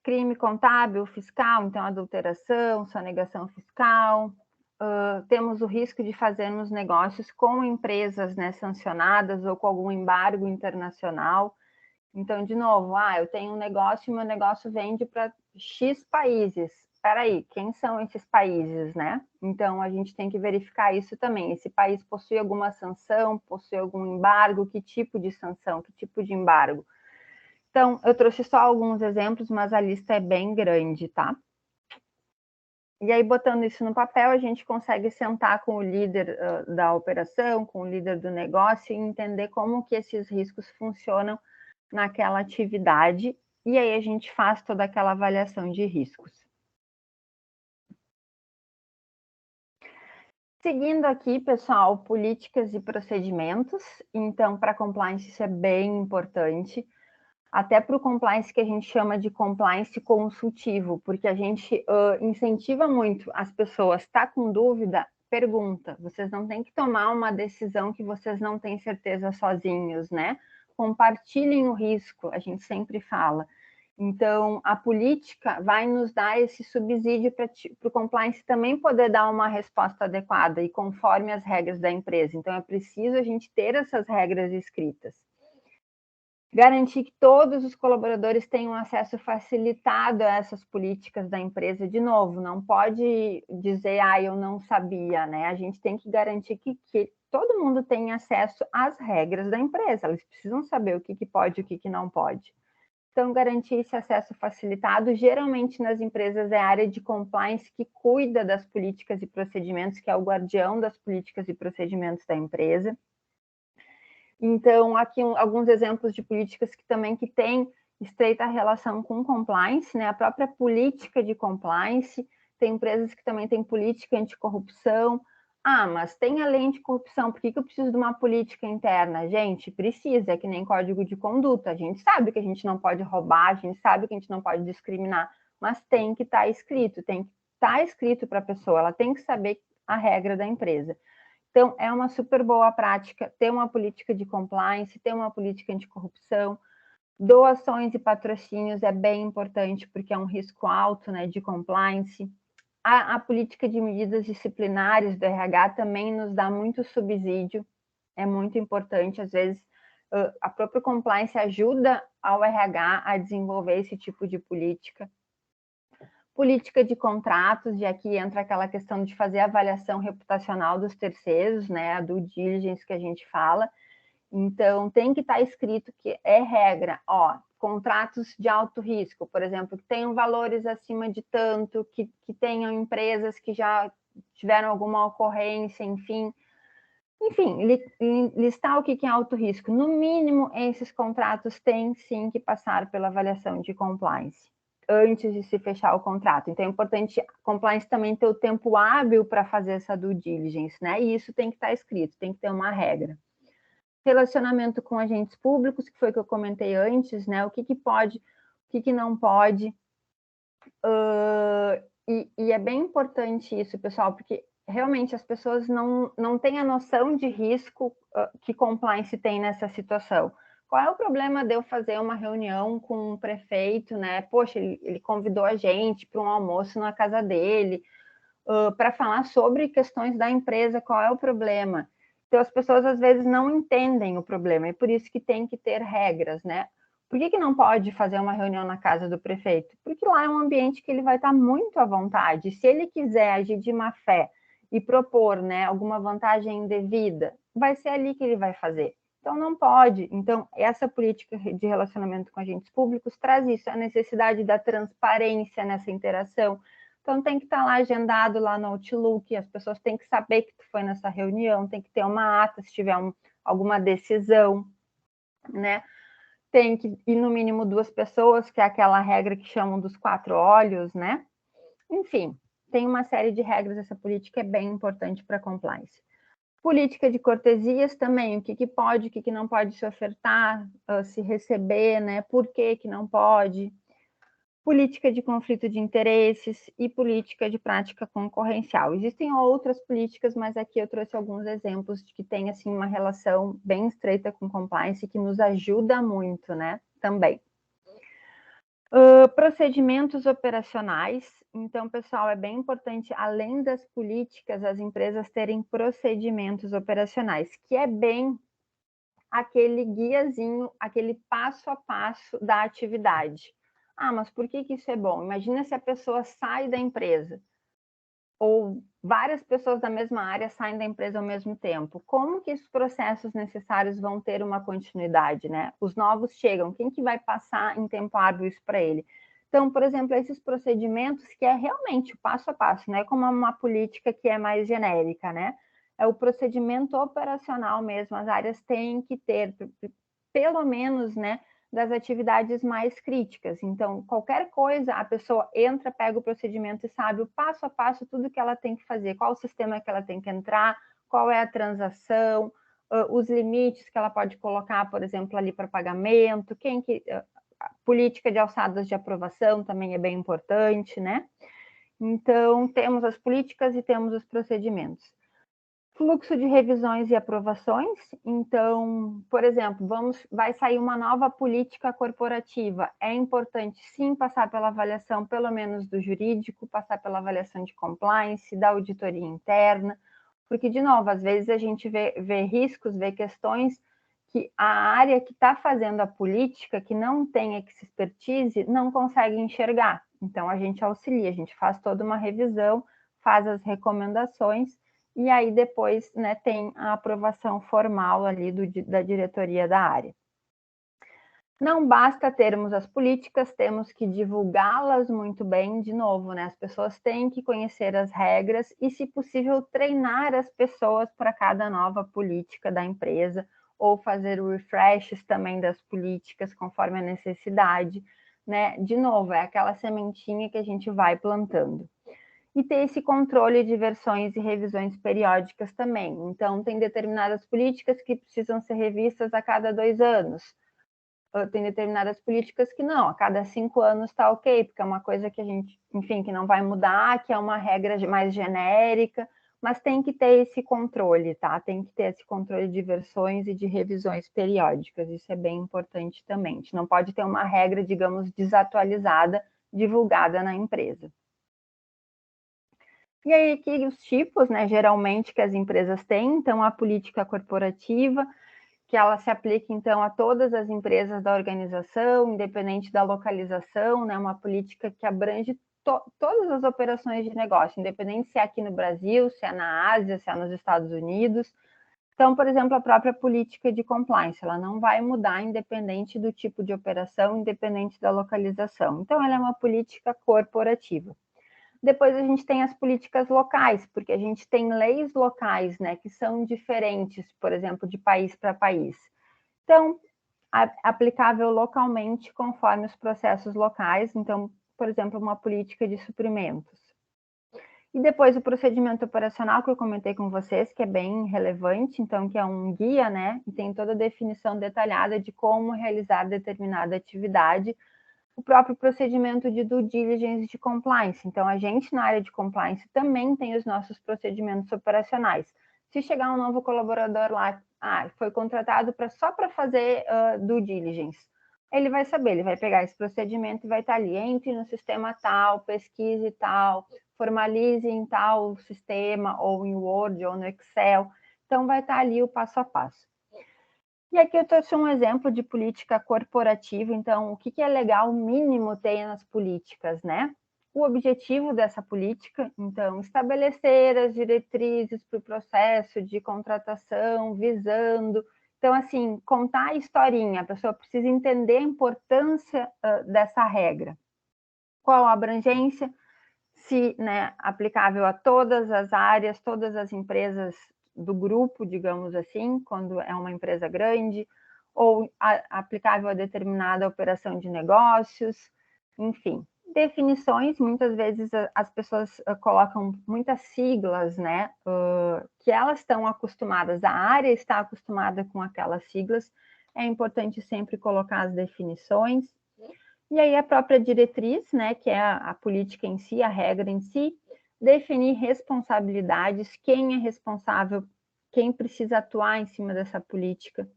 Crime contábil, fiscal, então adulteração, sonegação fiscal. Temos o risco de fazermos negócios com empresas, né, sancionadas ou com algum embargo internacional. Então, de novo, eu tenho um negócio e meu negócio vende para X países. Espera aí, quem são esses países, né? Então, a gente tem que verificar isso também. Esse país possui alguma sanção, possui algum embargo? Que tipo de sanção, que tipo de embargo? Então, eu trouxe só alguns exemplos, mas a lista é bem grande, tá? E aí, botando isso no papel, a gente consegue sentar com o líder da operação, com o líder do negócio e entender como que esses riscos funcionam naquela atividade, e aí a gente faz toda aquela avaliação de riscos. Seguindo aqui, pessoal, políticas e procedimentos. Então, para compliance isso é bem importante, até para o compliance que a gente chama de compliance consultivo, porque a gente incentiva muito as pessoas, tá com dúvida, pergunta. Vocês não têm que tomar uma decisão que vocês não têm certeza sozinhos, né? Compartilhem o risco, a gente sempre fala. Então, a política vai nos dar esse subsídio para o compliance também poder dar uma resposta adequada e conforme as regras da empresa. Então, é preciso a gente ter essas regras escritas. Garantir que todos os colaboradores tenham acesso facilitado a essas políticas da empresa. De novo, não pode dizer, eu não sabia, né? A gente tem que garantir que todo mundo tenha acesso às regras da empresa. Eles precisam saber o que pode e o que não pode. Então, garantir esse acesso facilitado, geralmente nas empresas é a área de compliance que cuida das políticas e procedimentos, que é o guardião das políticas e procedimentos da empresa. Então, aqui alguns exemplos de políticas que têm estreita relação com compliance, né? A própria política de compliance, tem empresas que também têm política anticorrupção. Mas tem a lei anticorrupção, por que eu preciso de uma política interna? Gente, precisa, é que nem código de conduta. A gente sabe que a gente não pode roubar, a gente sabe que a gente não pode discriminar, mas tem que estar escrito, para a pessoa, ela tem que saber a regra da empresa. Então, é uma super boa prática ter uma política de compliance, ter uma política anticorrupção. Doações e patrocínios é bem importante, porque é um risco alto, né, de compliance. A política de medidas disciplinares do RH também nos dá muito subsídio, é muito importante. Às vezes, a própria compliance ajuda ao RH a desenvolver esse tipo de política. Política de contratos, e aqui entra aquela questão de fazer a avaliação reputacional dos terceiros, né, a due diligence que a gente fala. Então, tem que estar escrito que é regra, contratos de alto risco, por exemplo, que tenham valores acima de tanto, que tenham empresas que já tiveram alguma ocorrência, enfim, listar o que é alto risco. No mínimo, esses contratos têm sim que passar pela avaliação de compliance antes de se fechar o contrato. Então, é importante compliance também ter o tempo hábil para fazer essa due diligence, né? E isso tem que estar escrito, tem que ter uma regra. Relacionamento com agentes públicos, que foi o que eu comentei antes, né? O que pode, o que não pode. E é bem importante isso, pessoal, porque realmente as pessoas não têm a noção de risco que compliance tem nessa situação. Qual é o problema de eu fazer uma reunião com o prefeito, né? Poxa, ele convidou a gente para um almoço na casa dele, para falar sobre questões da empresa, qual é o problema? Então, as pessoas às vezes não entendem o problema, e por isso que tem que ter regras, né? Por que não pode fazer uma reunião na casa do prefeito? Porque lá é um ambiente que ele vai estar muito à vontade. Se ele quiser agir de má fé e propor, né, alguma vantagem indevida, vai ser ali que ele vai fazer. Então, não pode. Então, essa política de relacionamento com agentes públicos traz isso, a necessidade da transparência nessa interação. Então, tem que estar lá agendado lá no Outlook, as pessoas têm que saber que tu foi nessa reunião, tem que ter uma ata se tiver alguma decisão, né? Tem que ir no mínimo 2 pessoas, que é aquela regra que chamam dos 4 olhos, né? Enfim, tem uma série de regras, essa política é bem importante para compliance. Política de cortesias também, o que pode, o que não pode se ofertar, se receber, né? Por que não pode. Política de conflito de interesses e política de prática concorrencial. Existem outras políticas, mas aqui eu trouxe alguns exemplos de que tem assim uma relação bem estreita com compliance que nos ajuda muito, né? Também. Procedimentos operacionais. Então, pessoal, é bem importante, além das políticas, as empresas terem procedimentos operacionais, que é bem aquele guiazinho, aquele passo a passo da atividade. Ah, mas por que isso é bom? Imagina se a pessoa sai da empresa, ou várias pessoas da mesma área saem da empresa ao mesmo tempo. Como que esses processos necessários vão ter uma continuidade, né? Os novos chegam, quem que vai passar em tempo hábil isso para ele? Então, por exemplo, esses procedimentos que é realmente o passo a passo, né? Como uma política que é mais genérica, né? É o procedimento operacional mesmo, as áreas têm que ter, pelo menos, né, das atividades mais críticas. Então, qualquer coisa, a pessoa entra, pega o procedimento e sabe o passo a passo, tudo que ela tem que fazer, qual o sistema que ela tem que entrar, qual é a transação, os limites que ela pode colocar, por exemplo, ali para pagamento, a política de alçadas de aprovação também é bem importante, né? Então, temos as políticas e temos os procedimentos. Fluxo de revisões e aprovações. Então, por exemplo, vai sair uma nova política corporativa. É importante, sim, passar pela avaliação, pelo menos do jurídico, passar pela avaliação de compliance, da auditoria interna, porque, de novo, às vezes a gente vê riscos, vê questões que a área que está fazendo a política, que não tem expertise, não consegue enxergar. Então, a gente auxilia, a gente faz toda uma revisão, faz as recomendações, e aí depois, né, tem a aprovação formal ali da diretoria da área. Não basta termos as políticas, temos que divulgá-las muito bem, de novo, né? As pessoas têm que conhecer as regras e, se possível, treinar as pessoas para cada nova política da empresa, ou fazer refreshes também das políticas conforme a necessidade, né? De novo, é aquela sementinha que a gente vai plantando. E ter esse controle de versões e revisões periódicas também. Então, tem determinadas políticas que precisam ser revistas a cada 2 anos. Tem determinadas políticas que não, a cada 5 anos está ok, porque é uma coisa que a gente, enfim, que não vai mudar, que é uma regra mais genérica, mas tem que ter esse controle, tá? Tem que ter esse controle de versões e de revisões periódicas, isso é bem importante também. A gente não pode ter uma regra, digamos, desatualizada, divulgada na empresa. E aí, aqui os tipos, né, geralmente, que as empresas têm, então, a política corporativa, que ela se aplica, então, a todas as empresas da organização, independente da localização, né, uma política que abrange todas as operações de negócio, independente se é aqui no Brasil, se é na Ásia, se é nos Estados Unidos. Então, por exemplo, a própria política de compliance, ela não vai mudar independente do tipo de operação, independente da localização. Então, ela é uma política corporativa. Depois a gente tem as políticas locais, porque a gente tem leis locais, né, que são diferentes, por exemplo, de país para país. Então, aplicável localmente conforme os processos locais. Então, por exemplo, uma política de suprimentos. E depois o procedimento operacional que eu comentei com vocês, que é bem relevante, então, que é um guia, né, e tem toda a definição detalhada de como realizar determinada atividade, o próprio procedimento de due diligence de compliance. Então, a gente, na área de compliance, também tem os nossos procedimentos operacionais. Se chegar um novo colaborador lá, foi contratado só para fazer due diligence, ele vai saber, ele vai pegar esse procedimento e vai estar ali, entre no sistema tal, pesquise tal, formalize em tal sistema, ou em Word, ou no Excel. Então, vai estar ali o passo a passo. E aqui eu trouxe um exemplo de política corporativa, então, o que é legal, mínimo, ter nas políticas, né? O objetivo dessa política, então, estabelecer as diretrizes para o processo de contratação, visando. Então, assim, contar a historinha, a pessoa precisa entender a importância dessa regra. Qual a abrangência, se, né, aplicável a todas as áreas, todas as empresas do grupo, digamos assim, quando é uma empresa grande, ou aplicável a determinada operação de negócios, enfim. Definições, muitas vezes as pessoas colocam muitas siglas, né, que elas estão acostumadas, a área está acostumada com aquelas siglas, é importante sempre colocar as definições. E aí a própria diretriz, né, que é a política em si, a regra em si, definir responsabilidades, quem é responsável, quem precisa atuar em cima dessa política.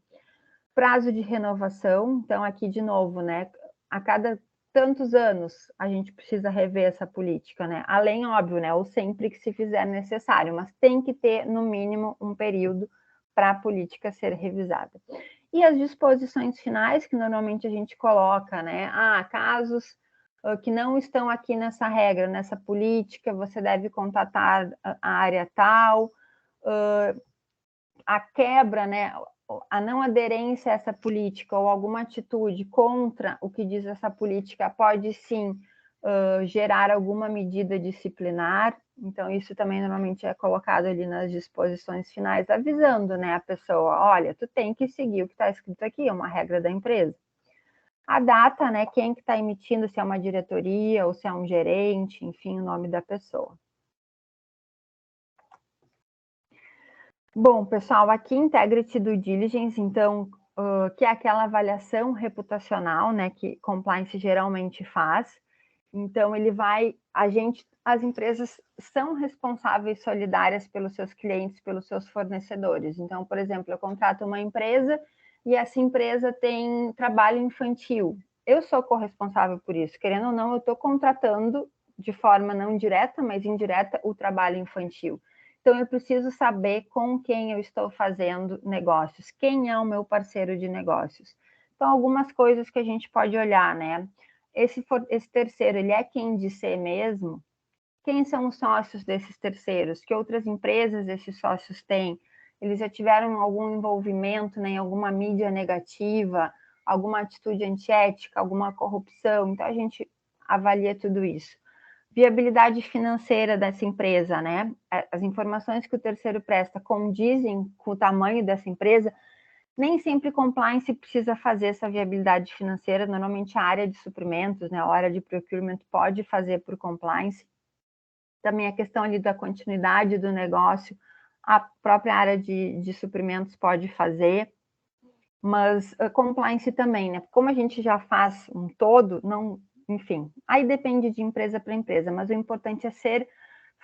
Prazo de renovação, então aqui de novo, né, a cada tantos anos a gente precisa rever essa política, né, além, óbvio, né, ou sempre que se fizer necessário, mas tem que ter, no mínimo, um período para a política ser revisada. E as disposições finais, que normalmente a gente coloca, né? Casos que não estão aqui nessa regra, nessa política, você deve contatar a área tal, a quebra, né? A não aderência a essa política ou alguma atitude contra o que diz essa política pode sim gerar alguma medida disciplinar. Então, isso também normalmente é colocado ali nas disposições finais, avisando, né, a pessoa, olha, tu tem que seguir o que está escrito aqui, é uma regra da empresa. A data, né, quem que está emitindo, se é uma diretoria ou se é um gerente, enfim, o nome da pessoa. Bom, pessoal, aqui Integrity Due Diligence, então, que é aquela avaliação reputacional, né, que compliance geralmente faz. Então, ele vai, as empresas são responsáveis solidárias pelos seus clientes, pelos seus fornecedores. Então, por exemplo, eu contrato uma empresa e essa empresa tem trabalho infantil. Eu sou corresponsável por isso. Querendo ou não, eu estou contratando de forma não direta, mas indireta, o trabalho infantil. Então, eu preciso saber com quem eu estou fazendo negócios, quem é o meu parceiro de negócios. Então, algumas coisas que a gente pode olhar, né? Esse terceiro, ele é quem de ser mesmo? Quem são os sócios desses terceiros? Que outras empresas esses sócios têm? Eles já tiveram algum envolvimento, né, em alguma mídia negativa, alguma atitude antiética, alguma corrupção? Então, a gente avalia tudo isso. Viabilidade financeira dessa empresa, né? As informações que o terceiro presta condizem com o tamanho dessa empresa. Nem sempre compliance precisa fazer essa viabilidade financeira, normalmente a área de suprimentos, né, a área de procurement pode fazer por compliance. Também a questão ali da continuidade do negócio, a própria área de suprimentos pode fazer, mas compliance também, né? Como a gente já faz um todo, não, enfim, aí depende de empresa para empresa, mas o importante é ser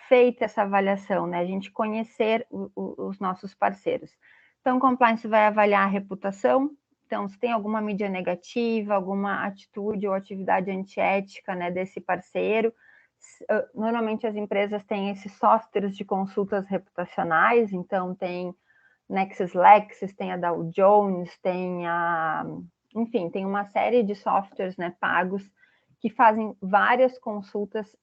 feita essa avaliação, né? A gente conhecer os nossos parceiros. Então, compliance vai avaliar a reputação. Então, se tem alguma mídia negativa, alguma atitude ou atividade antiética, né, desse parceiro. Normalmente as empresas têm esses softwares de consultas reputacionais, então tem LexisNexis, tem a Dow Jones, enfim, tem uma série de softwares, né, pagos que fazem várias consultas,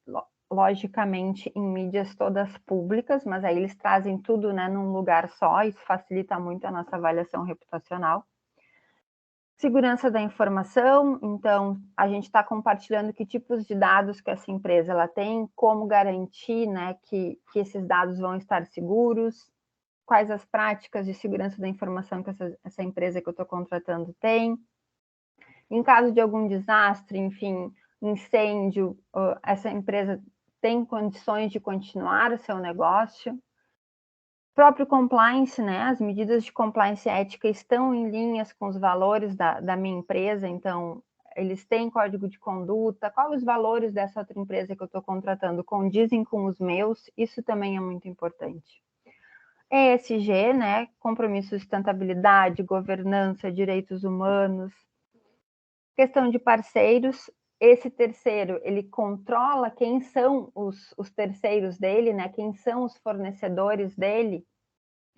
logicamente, em mídias todas públicas, mas aí eles trazem tudo, né, num lugar só, isso facilita muito a nossa avaliação reputacional. Segurança da informação, então, a gente está compartilhando que tipos de dados que essa empresa ela tem, como garantir, né, que esses dados vão estar seguros, quais as práticas de segurança da informação que essa empresa que eu estou contratando tem. Em caso de algum desastre, enfim, incêndio, essa empresa tem condições de continuar o seu negócio. Próprio compliance, né? As medidas de compliance ética estão em linhas com os valores da minha empresa, então eles têm código de conduta. Quais os valores dessa outra empresa que eu estou contratando condizem com os meus? Isso também é muito importante. ESG, né? Compromisso de sustentabilidade, governança, direitos humanos. Questão de parceiros, esse terceiro, ele controla quem são os terceiros dele, né? Quem são os fornecedores dele.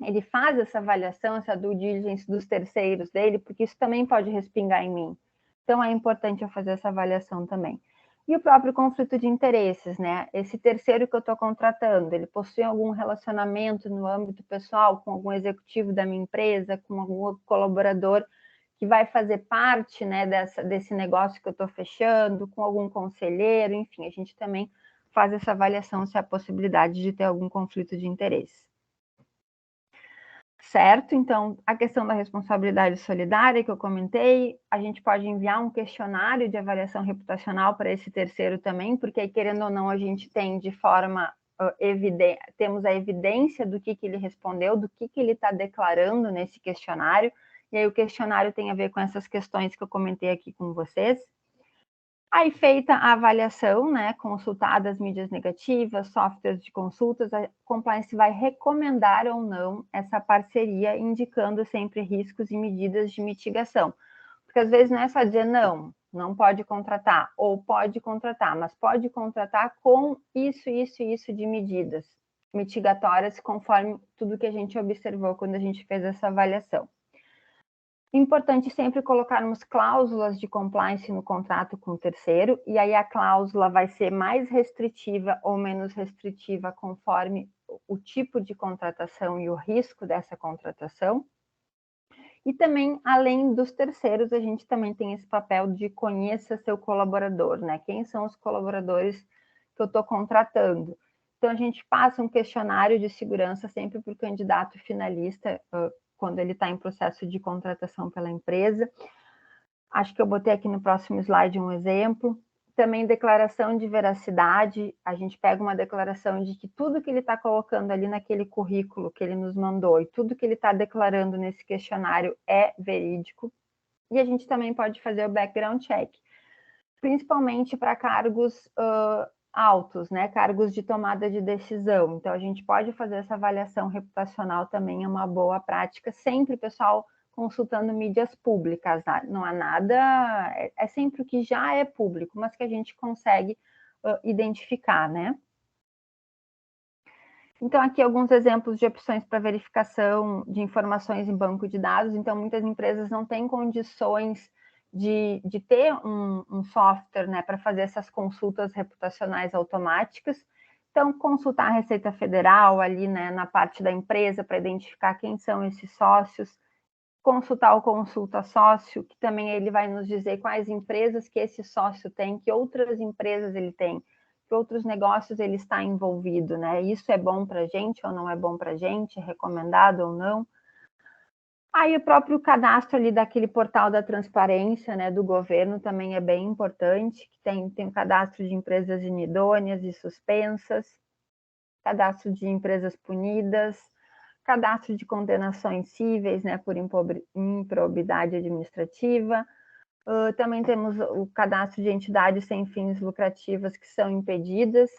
ele faz essa avaliação, essa due diligence dos terceiros dele, porque isso também pode respingar em mim. Então, é importante eu fazer essa avaliação também. E o próprio conflito de interesses, né? Esse terceiro que eu estou contratando, ele possui algum relacionamento no âmbito pessoal com algum executivo da minha empresa, com algum outro colaborador que vai fazer parte, né, desse negócio que eu estou fechando, com algum conselheiro, enfim, a gente também faz essa avaliação se há possibilidade de ter algum conflito de interesse. Certo? Então, a questão da responsabilidade solidária que eu comentei, a gente pode enviar um questionário de avaliação reputacional para esse terceiro também, porque aí, querendo ou não, a gente tem de forma evidente, temos a evidência do que ele respondeu, do que ele está declarando nesse questionário, e aí o questionário tem a ver com essas questões que eu comentei aqui com vocês. Aí, feita a avaliação, né, consultadas mídias negativas, softwares de consultas, a compliance vai recomendar ou não essa parceria, indicando sempre riscos e medidas de mitigação. Porque às vezes não é só dizer não, não pode contratar, ou pode contratar, mas pode contratar com isso, isso e isso de medidas mitigatórias, conforme tudo que a gente observou quando a gente fez essa avaliação. Importante sempre colocarmos cláusulas de compliance no contrato com o terceiro, e aí a cláusula vai ser mais restritiva ou menos restritiva conforme o tipo de contratação e o risco dessa contratação. E também, além dos terceiros, a gente também tem esse papel de conheça seu colaborador, né? Quem são os colaboradores que eu estou contratando? Então, a gente passa um questionário de segurança sempre para o candidato finalista, quando ele está em processo de contratação pela empresa. Acho que eu botei aqui no próximo slide um exemplo. Também declaração de veracidade, a gente pega uma declaração de que tudo que ele está colocando ali naquele currículo que ele nos mandou e tudo que ele está declarando nesse questionário é verídico. E a gente também pode fazer o background check, principalmente para cargos altos, né? Cargos de tomada de decisão. Então, a gente pode fazer essa avaliação reputacional também, é uma boa prática, sempre, pessoal, consultando mídias públicas, né? Não há nada, é sempre o que já é público, mas que a gente consegue identificar, né? Então, aqui alguns exemplos de opções para verificação de informações em banco de dados. Então, muitas empresas não têm condições de ter um software, né, para fazer essas consultas reputacionais automáticas. Então, consultar a Receita Federal ali, né, na parte da empresa para identificar quem são esses sócios, consultar o Consulta Sócio, que também ele vai nos dizer quais empresas que esse sócio tem, que outras empresas ele tem, que outros negócios ele está envolvido, né? Isso é bom para a gente ou não é bom para a gente, é recomendado ou não. Aí o próprio cadastro ali daquele portal da transparência, né, do governo também é bem importante, que tem o cadastro de empresas inidôneas e suspensas, cadastro de empresas punidas, cadastro de condenações cíveis, né, por improbidade administrativa. Também temos o cadastro de entidades sem fins lucrativos que são impedidas,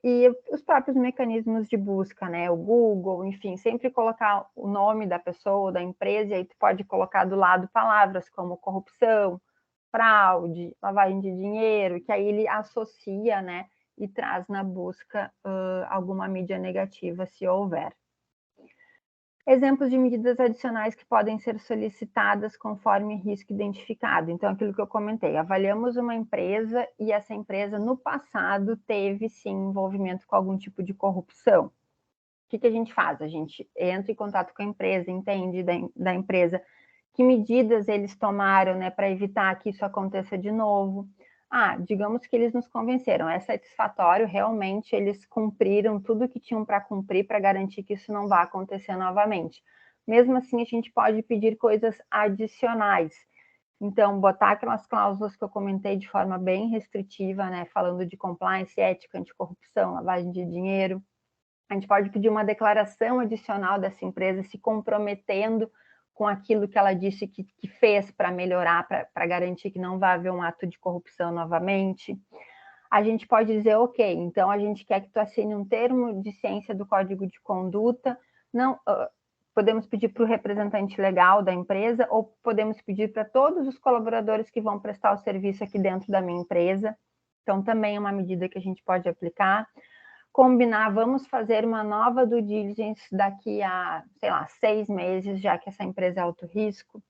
e os próprios mecanismos de busca, né, o Google, enfim, sempre colocar o nome da pessoa, da empresa, e aí tu pode colocar do lado palavras como corrupção, fraude, lavagem de dinheiro, que aí ele associa, né, e traz na busca alguma mídia negativa, se houver. Exemplos de medidas adicionais que podem ser solicitadas conforme risco identificado. Então, aquilo que eu comentei, avaliamos uma empresa e essa empresa, no passado, teve, sim, envolvimento com algum tipo de corrupção. O que a gente faz? A gente entra em contato com a empresa, entende da empresa que medidas eles tomaram, né, para evitar que isso aconteça de novo. Digamos que eles nos convenceram, é satisfatório, realmente eles cumpriram tudo que tinham para cumprir para garantir que isso não vá acontecer novamente. Mesmo assim, a gente pode pedir coisas adicionais. Então, botar aquelas cláusulas que eu comentei de forma bem restritiva, né, falando de compliance, ética, anticorrupção, lavagem de dinheiro. A gente pode pedir uma declaração adicional dessa empresa se comprometendo com aquilo que ela disse que fez para melhorar, para garantir que não vai haver um ato de corrupção novamente. A gente pode dizer, ok, então a gente quer que tu assine um termo de ciência do código de conduta, não, podemos pedir para o representante legal da empresa ou podemos pedir para todos os colaboradores que vão prestar o serviço aqui dentro da minha empresa. Então, também é uma medida que a gente pode aplicar. combinar, vamos fazer uma nova due diligence daqui a, sei lá, 6 meses, já que essa empresa é alto risco.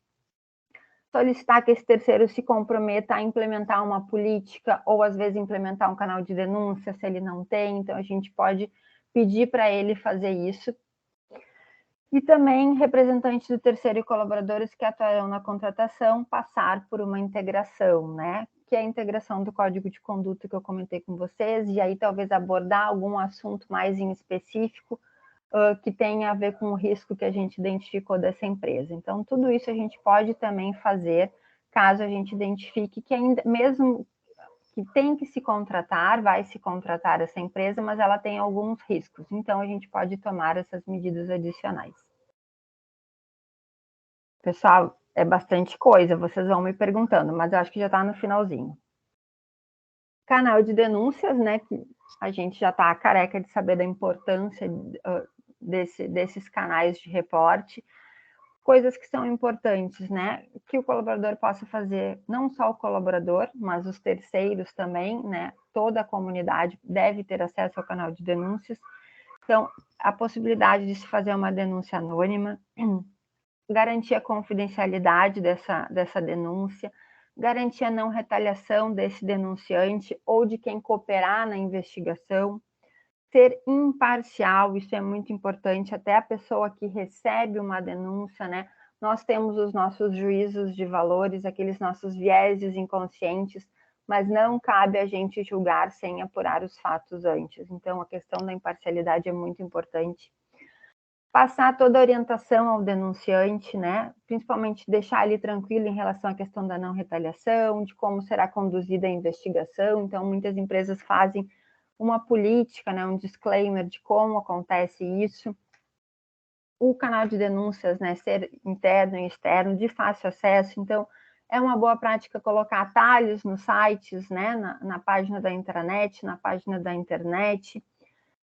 Solicitar que esse terceiro se comprometa a implementar uma política ou, às vezes, implementar um canal de denúncia, se ele não tem. Então, a gente pode pedir para ele fazer isso. E também representantes do terceiro e colaboradores que atuarão na contratação passar por uma integração, né? Que é a integração do código de conduta que eu comentei com vocês, e aí talvez abordar algum assunto mais em específico que tenha a ver com o risco que a gente identificou dessa empresa. Então, tudo isso a gente pode também fazer, caso a gente identifique que ainda, mesmo que tem que se contratar, vai se contratar essa empresa, mas ela tem alguns riscos. Então, a gente pode tomar essas medidas adicionais. Pessoal, é bastante coisa, vocês vão me perguntando, mas eu acho que já está no finalzinho. Canal de denúncias, né, que a gente já está careca de saber da importância desses canais de reporte, coisas que são importantes, né, que o colaborador possa fazer, não só o colaborador, mas os terceiros também, né, toda a comunidade deve ter acesso ao canal de denúncias. Então, a possibilidade de se fazer uma denúncia anônima, garantir a confidencialidade dessa denúncia, garantir a não retaliação desse denunciante ou de quem cooperar na investigação, ser imparcial, isso é muito importante, até a pessoa que recebe uma denúncia, né? Nós temos os nossos juízos de valores, aqueles nossos vieses inconscientes, mas não cabe a gente julgar sem apurar os fatos antes. Então, a questão da imparcialidade é muito importante. Passar toda a orientação ao denunciante, né? Principalmente deixar ele tranquilo em relação à questão da não retaliação, de como será conduzida a investigação. Então, muitas empresas fazem uma política, né, um disclaimer de como acontece isso. O canal de denúncias, né, ser interno e externo, de fácil acesso. Então, é uma boa prática colocar atalhos nos sites, né, na página da intranet, na página da internet.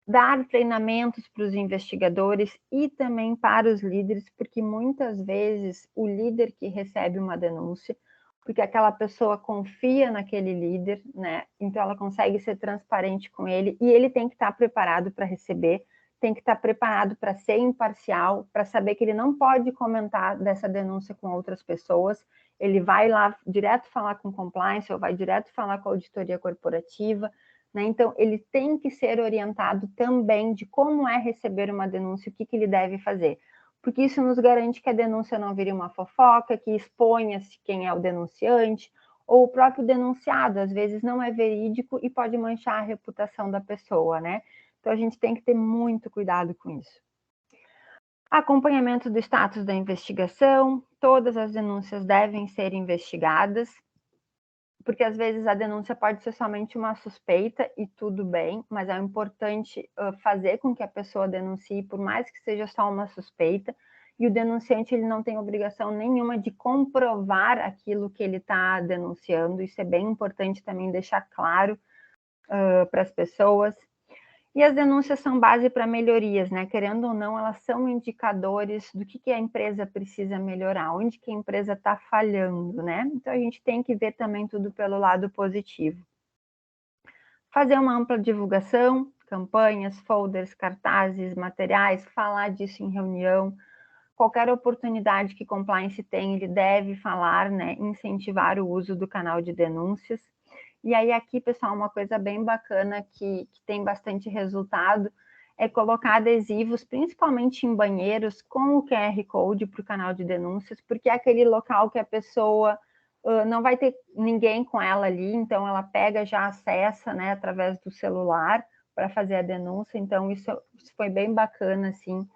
Dar treinamentos para os investigadores e também para os líderes, porque muitas vezes o líder que recebe uma denúncia, porque aquela pessoa confia naquele líder, né? Então ela consegue ser transparente com ele e ele tem que estar preparado para receber, tem que estar preparado para ser imparcial, para saber que ele não pode comentar dessa denúncia com outras pessoas, ele vai lá direto falar com compliance ou vai direto falar com a auditoria corporativa, né? Então, ele tem que ser orientado também de como é receber uma denúncia, o que ele deve fazer. Porque isso nos garante que a denúncia não vire uma fofoca, que exponha-se quem é o denunciante, ou o próprio denunciado, às vezes não é verídico e pode manchar a reputação da pessoa, né? Então, a gente tem que ter muito cuidado com isso. Acompanhamento do status da investigação, todas as denúncias devem ser investigadas, porque às vezes a denúncia pode ser somente uma suspeita e tudo bem, mas é importante fazer com que a pessoa denuncie, por mais que seja só uma suspeita, e o denunciante ele não tem obrigação nenhuma de comprovar aquilo que ele está denunciando, isso é bem importante também deixar claro para as pessoas. E as denúncias são base para melhorias, né? Querendo ou não, elas são indicadores do que a empresa precisa melhorar, onde que a empresa está falhando, né? Então, a gente tem que ver também tudo pelo lado positivo. Fazer uma ampla divulgação, campanhas, folders, cartazes, materiais, falar disso em reunião. Qualquer oportunidade que compliance tem, ele deve falar, né? Incentivar o uso do canal de denúncias. E aí aqui, pessoal, uma coisa bem bacana que tem bastante resultado é colocar adesivos, principalmente em banheiros, com o QR Code para o canal de denúncias, porque é aquele local que a pessoa não vai ter ninguém com ela ali, então ela pega, já acessa, né, através do celular para fazer a denúncia. Então, isso foi bem bacana, assim,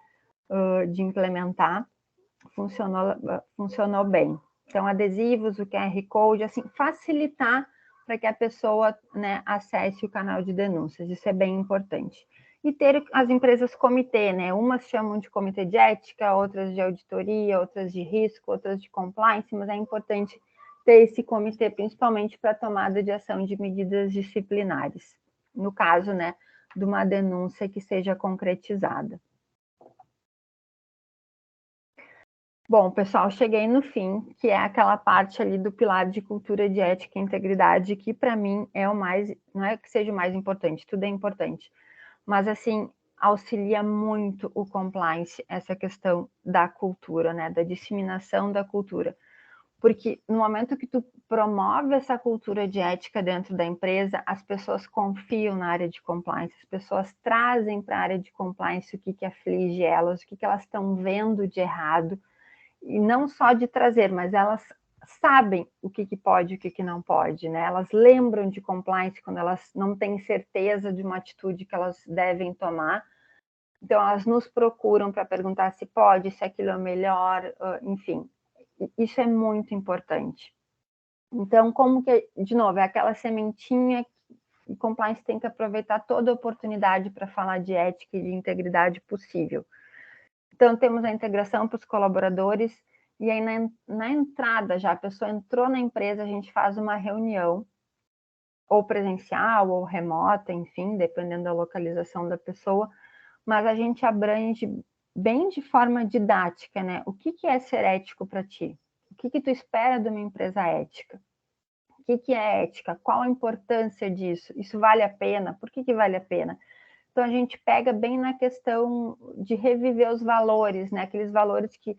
de implementar. Funcionou bem. Então, adesivos, o QR Code, assim, facilitar para que a pessoa, né, acesse o canal de denúncias, isso é bem importante. E ter as empresas comitê, né, umas chamam de comitê de ética, outras de auditoria, outras de risco, outras de compliance, mas é importante ter esse comitê, principalmente para a tomada de ação de medidas disciplinares, no caso, né, de uma denúncia que seja concretizada. Bom, pessoal, cheguei no fim, que é aquela parte ali do pilar de cultura de ética e integridade, que para mim é o mais, não é que seja o mais importante, tudo é importante, mas assim, auxilia muito o compliance, essa questão da cultura, né, da disseminação da cultura. Porque no momento que tu promove essa cultura de ética dentro da empresa, as pessoas confiam na área de compliance, as pessoas trazem para a área de compliance o que aflige elas, o que elas estão vendo de errado, e não só de trazer, mas elas sabem o que pode e o que não pode, né? Elas lembram de compliance quando elas não têm certeza de uma atitude que elas devem tomar, então elas nos procuram para perguntar se pode, se aquilo é melhor, enfim. Isso é muito importante. Então, como que, de novo, é aquela sementinha que compliance tem que aproveitar toda a oportunidade para falar de ética e de integridade possível. Então, temos a integração para os colaboradores, e aí na entrada, já a pessoa entrou na empresa, a gente faz uma reunião, ou presencial, ou remota, enfim, dependendo da localização da pessoa, mas a gente abrange bem de forma didática, né? O que é ser ético para ti? O que tu espera de uma empresa ética? O que é ética? Qual a importância disso? Isso vale a pena? Por que vale a pena? Então, a gente pega bem na questão de reviver os valores, né? Aqueles valores que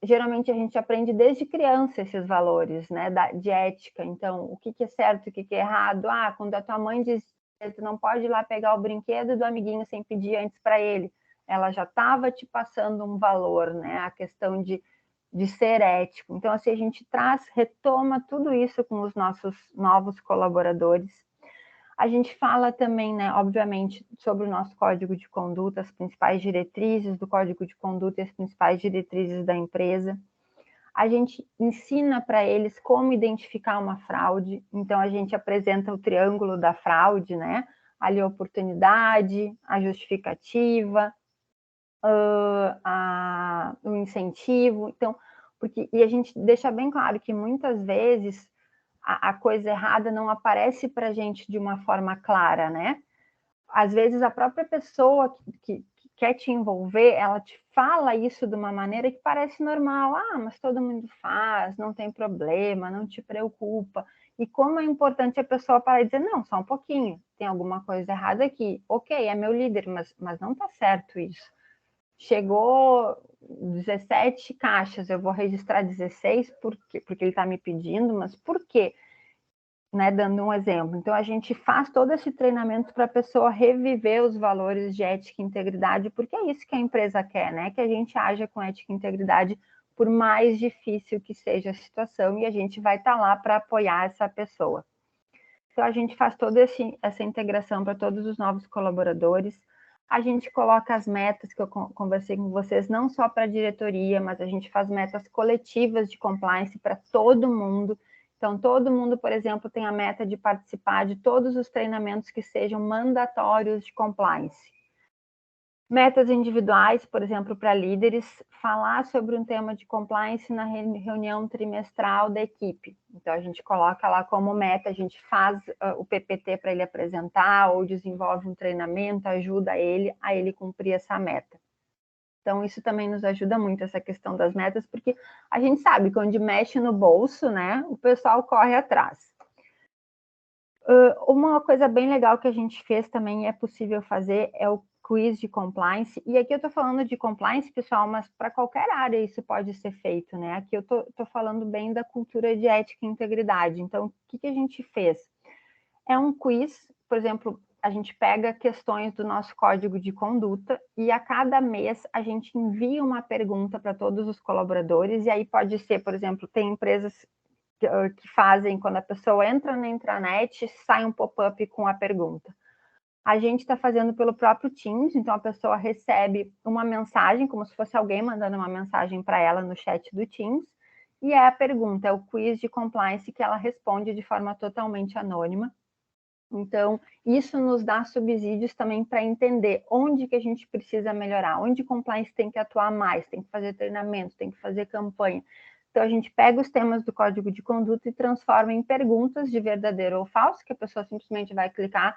geralmente a gente aprende desde criança, esses valores, né? De ética. Então, o que é certo, o que é errado? Ah, quando a tua mãe diz que tu não pode ir lá pegar o brinquedo do amiguinho sem pedir antes para ele, ela já estava te passando um valor, né? A questão de ser ético. Então, assim, a gente retoma tudo isso com os nossos novos colaboradores. A gente fala também, né, obviamente, sobre o nosso código de conduta, as principais diretrizes do código de conduta e as principais diretrizes da empresa. A gente ensina para eles como identificar uma fraude, então a gente apresenta o triângulo da fraude, né? Ali a oportunidade, a justificativa, o incentivo. Então, e a gente deixa bem claro que muitas vezes a coisa errada não aparece para a gente de uma forma clara, né? Às vezes a própria pessoa que quer te envolver, ela te fala isso de uma maneira que parece normal. Ah, mas todo mundo faz, não tem problema, não te preocupa. E como é importante a pessoa parar e dizer, não, só um pouquinho, tem alguma coisa errada aqui. Ok, é meu líder, mas não está certo isso. Chegou 17 caixas, eu vou registrar 16 porque ele está me pedindo, mas por quê? Né, dando um exemplo. Então, a gente faz todo esse treinamento para a pessoa reviver os valores de ética e integridade, porque é isso que a empresa quer, né? Que a gente haja com ética e integridade, por mais difícil que seja a situação, e a gente vai estar lá para apoiar essa pessoa. Então, a gente faz toda essa integração para todos os novos colaboradores. A gente coloca as metas que eu conversei com vocês, não só para a diretoria, mas a gente faz metas coletivas de compliance para todo mundo. Então, todo mundo, por exemplo, tem a meta de participar de todos os treinamentos que sejam mandatórios de compliance. Metas individuais, por exemplo, para líderes, falar sobre um tema de compliance na reunião trimestral da equipe. Então, a gente coloca lá como meta, a gente faz o PPT para ele apresentar, ou desenvolve um treinamento, ajuda ele a ele cumprir essa meta. Então, isso também nos ajuda muito, essa questão das metas, porque a gente sabe que onde mexe no bolso, né, o pessoal corre atrás. Uma coisa bem legal que a gente fez também, é possível fazer, é o quiz de compliance. E aqui eu estou falando de compliance, pessoal, mas para qualquer área isso pode ser feito, né? Aqui eu estou falando bem da cultura de ética e integridade. Então, o que a gente fez? É um quiz, por exemplo, a gente pega questões do nosso código de conduta e a cada mês a gente envia uma pergunta para todos os colaboradores, e aí pode ser, por exemplo, tem empresas que fazem, quando a pessoa entra na intranet, sai um pop-up com a pergunta. A gente está fazendo pelo próprio Teams, então a pessoa recebe uma mensagem, como se fosse alguém mandando uma mensagem para ela no chat do Teams, e é a pergunta, é o quiz de compliance que ela responde de forma totalmente anônima. Então, isso nos dá subsídios também para entender onde que a gente precisa melhorar, onde compliance tem que atuar mais, tem que fazer treinamento, tem que fazer campanha. Então, a gente pega os temas do código de conduta e transforma em perguntas de verdadeiro ou falso, que a pessoa simplesmente vai clicar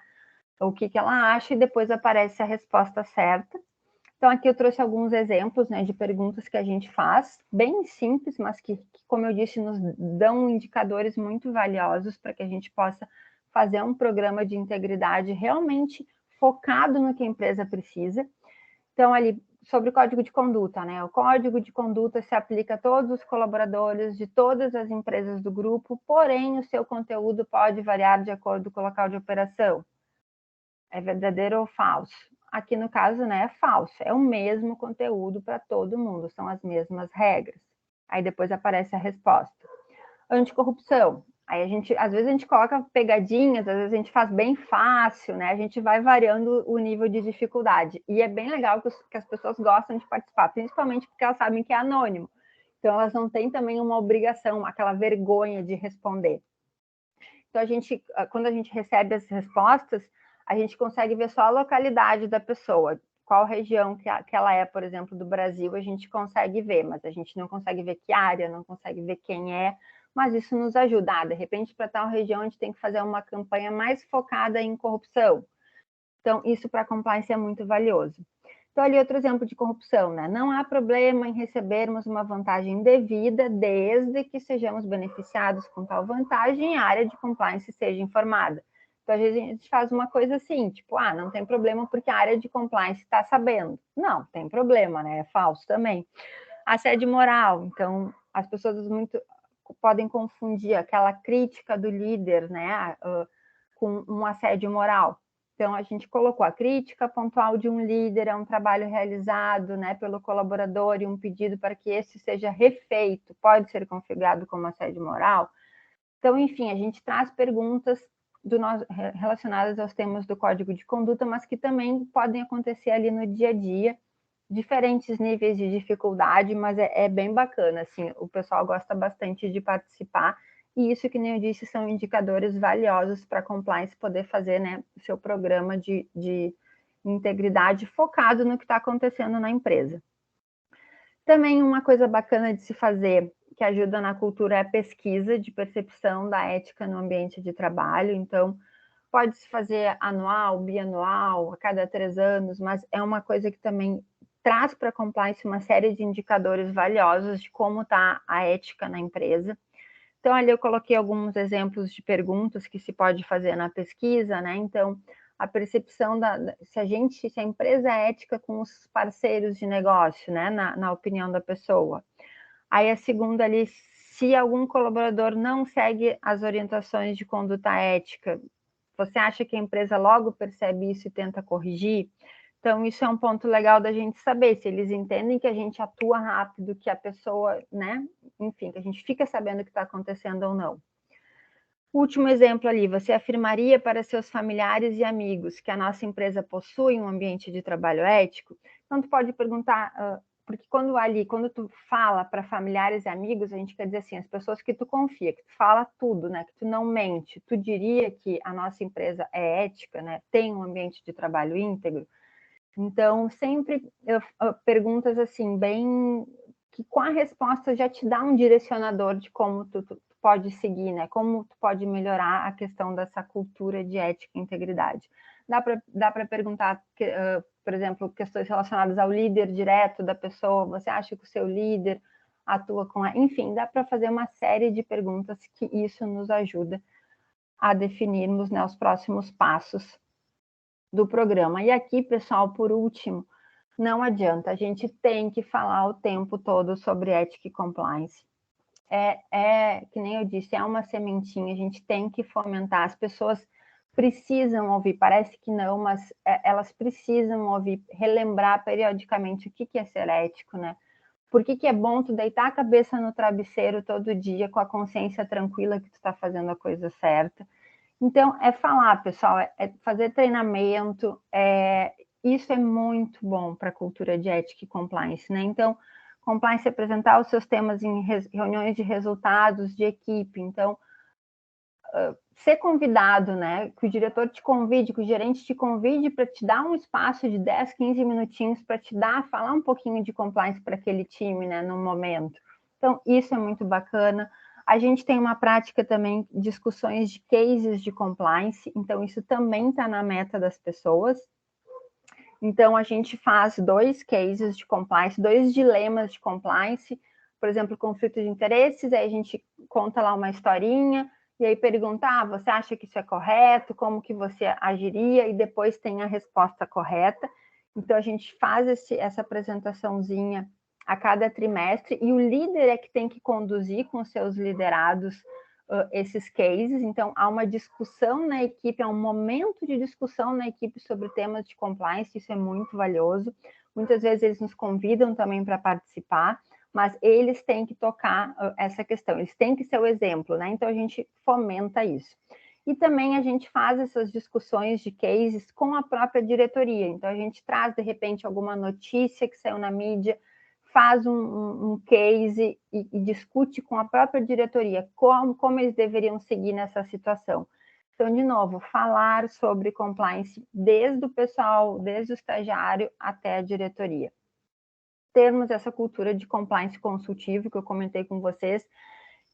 o que ela acha e depois aparece a resposta certa. Então, aqui eu trouxe alguns exemplos, né, de perguntas que a gente faz, bem simples, mas que, como eu disse, nos dão indicadores muito valiosos para que a gente possa fazer um programa de integridade realmente focado no que a empresa precisa. Então, ali, sobre o código de conduta, né? O código de conduta se aplica a todos os colaboradores de todas as empresas do grupo, porém, o seu conteúdo pode variar de acordo com o local de operação. É verdadeiro ou falso? Aqui, no caso, né, é falso. É o mesmo conteúdo para todo mundo, são as mesmas regras. Aí depois aparece a resposta. Anticorrupção. Aí às vezes a gente coloca pegadinhas, às vezes a gente faz bem fácil, né? A gente vai variando o nível de dificuldade. E é bem legal que as pessoas gostam de participar, principalmente porque elas sabem que é anônimo. Então elas não têm também uma obrigação, aquela vergonha de responder. Então quando a gente recebe as respostas, a gente consegue ver só a localidade da pessoa, qual região que ela é, por exemplo, do Brasil, a gente consegue ver, mas a gente não consegue ver que área, não consegue ver quem é, mas isso nos ajuda. De repente, para tal região, a gente tem que fazer uma campanha mais focada em corrupção. Então, isso para a compliance é muito valioso. Então, ali outro exemplo de corrupção, né? Não há problema em recebermos uma vantagem devida, desde que sejamos beneficiados com tal vantagem e a área de compliance seja informada. Então, às vezes a gente faz uma coisa assim, tipo, não tem problema porque a área de compliance está sabendo. Não, tem problema, né? É falso também. Assédio moral. Então, as pessoas podem confundir aquela crítica do líder, né, com um assédio moral. Então, a gente colocou a crítica pontual de um líder, é um trabalho realizado, né, pelo colaborador e um pedido para que esse seja refeito, pode ser configurado como assédio moral. Então, enfim, a gente traz perguntas relacionadas aos temas do Código de Conduta, mas que também podem acontecer ali no dia a dia, diferentes níveis de dificuldade, mas é bem bacana, assim, o pessoal gosta bastante de participar, e isso, que nem eu disse, são indicadores valiosos para a compliance poder fazer, né, o seu programa de integridade focado no que está acontecendo na empresa. Também uma coisa bacana de se fazer, que ajuda na cultura, é a pesquisa de percepção da ética no ambiente de trabalho. Então, pode-se fazer anual, bianual, a cada 3 anos, mas é uma coisa que também traz para a compliance uma série de indicadores valiosos de como está a ética na empresa. Então, ali eu coloquei alguns exemplos de perguntas que se pode fazer na pesquisa, né? Então, a percepção se a empresa é ética com os parceiros de negócio, né? Na opinião da pessoa. Aí a segunda ali, se algum colaborador não segue as orientações de conduta ética, você acha que a empresa logo percebe isso e tenta corrigir? Então, isso é um ponto legal da gente saber, se eles entendem que a gente atua rápido, que a pessoa, né? Enfim, que a gente fica sabendo o que está acontecendo ou não. Último exemplo ali, você afirmaria para seus familiares e amigos que a nossa empresa possui um ambiente de trabalho ético? Então, tu pode perguntar, porque quando tu fala para familiares e amigos, a gente quer dizer assim, as pessoas que tu confia, que tu fala tudo, né? Que tu não mente, tu diria que a nossa empresa é ética, né? Tem um ambiente de trabalho íntegro? Então, sempre perguntas assim, bem que com a resposta já te dá um direcionador de como tu pode seguir, né? Como tu pode melhorar a questão dessa cultura de ética e integridade. Dá para perguntar, por exemplo, questões relacionadas ao líder direto da pessoa. Você acha que o seu líder atua com Enfim, dá para fazer uma série de perguntas que isso nos ajuda a definirmos, né, os próximos passos do programa. E aqui, pessoal, por último, não adianta, a gente tem que falar o tempo todo sobre ética e compliance. Que nem eu disse, é uma sementinha, a gente tem que fomentar, as pessoas precisam ouvir, parece que não, mas elas precisam ouvir, relembrar periodicamente o que é ser ético, né? Por que é bom tu deitar a cabeça no travesseiro todo dia com a consciência tranquila que tu está fazendo a coisa certa. Então, é falar, pessoal, é fazer treinamento, isso é muito bom para a cultura de ética e compliance, né? Então, compliance é apresentar os seus temas em reuniões de resultados de equipe. Então, ser convidado, né? Que o diretor te convide, que o gerente te convide para te dar um espaço de 10, 15 minutinhos para falar um pouquinho de compliance para aquele time, né? No momento. Então, isso é muito bacana. A gente tem uma prática também, discussões de cases de compliance, então isso também está na meta das pessoas. Então, a gente faz 2 cases de compliance, 2 dilemas de compliance, por exemplo, conflito de interesses, aí a gente conta lá uma historinha, e aí pergunta, você acha que isso é correto? Como que você agiria? E depois tem a resposta correta. Então, a gente faz essa apresentaçãozinha a cada trimestre, e o líder é que tem que conduzir com os seus liderados esses cases. Então, há uma discussão na equipe, há um momento de discussão na equipe sobre temas de compliance, isso é muito valioso. Muitas vezes eles nos convidam também para participar, mas eles têm que tocar essa questão, eles têm que ser o exemplo, né? Então, a gente fomenta isso. E também a gente faz essas discussões de cases com a própria diretoria. Então, a gente traz, de repente, alguma notícia que saiu na mídia, faz um case e discute com a própria diretoria como eles deveriam seguir nessa situação. Então, de novo, falar sobre compliance desde o pessoal, desde o estagiário até a diretoria. Termos essa cultura de compliance consultivo que eu comentei com vocês,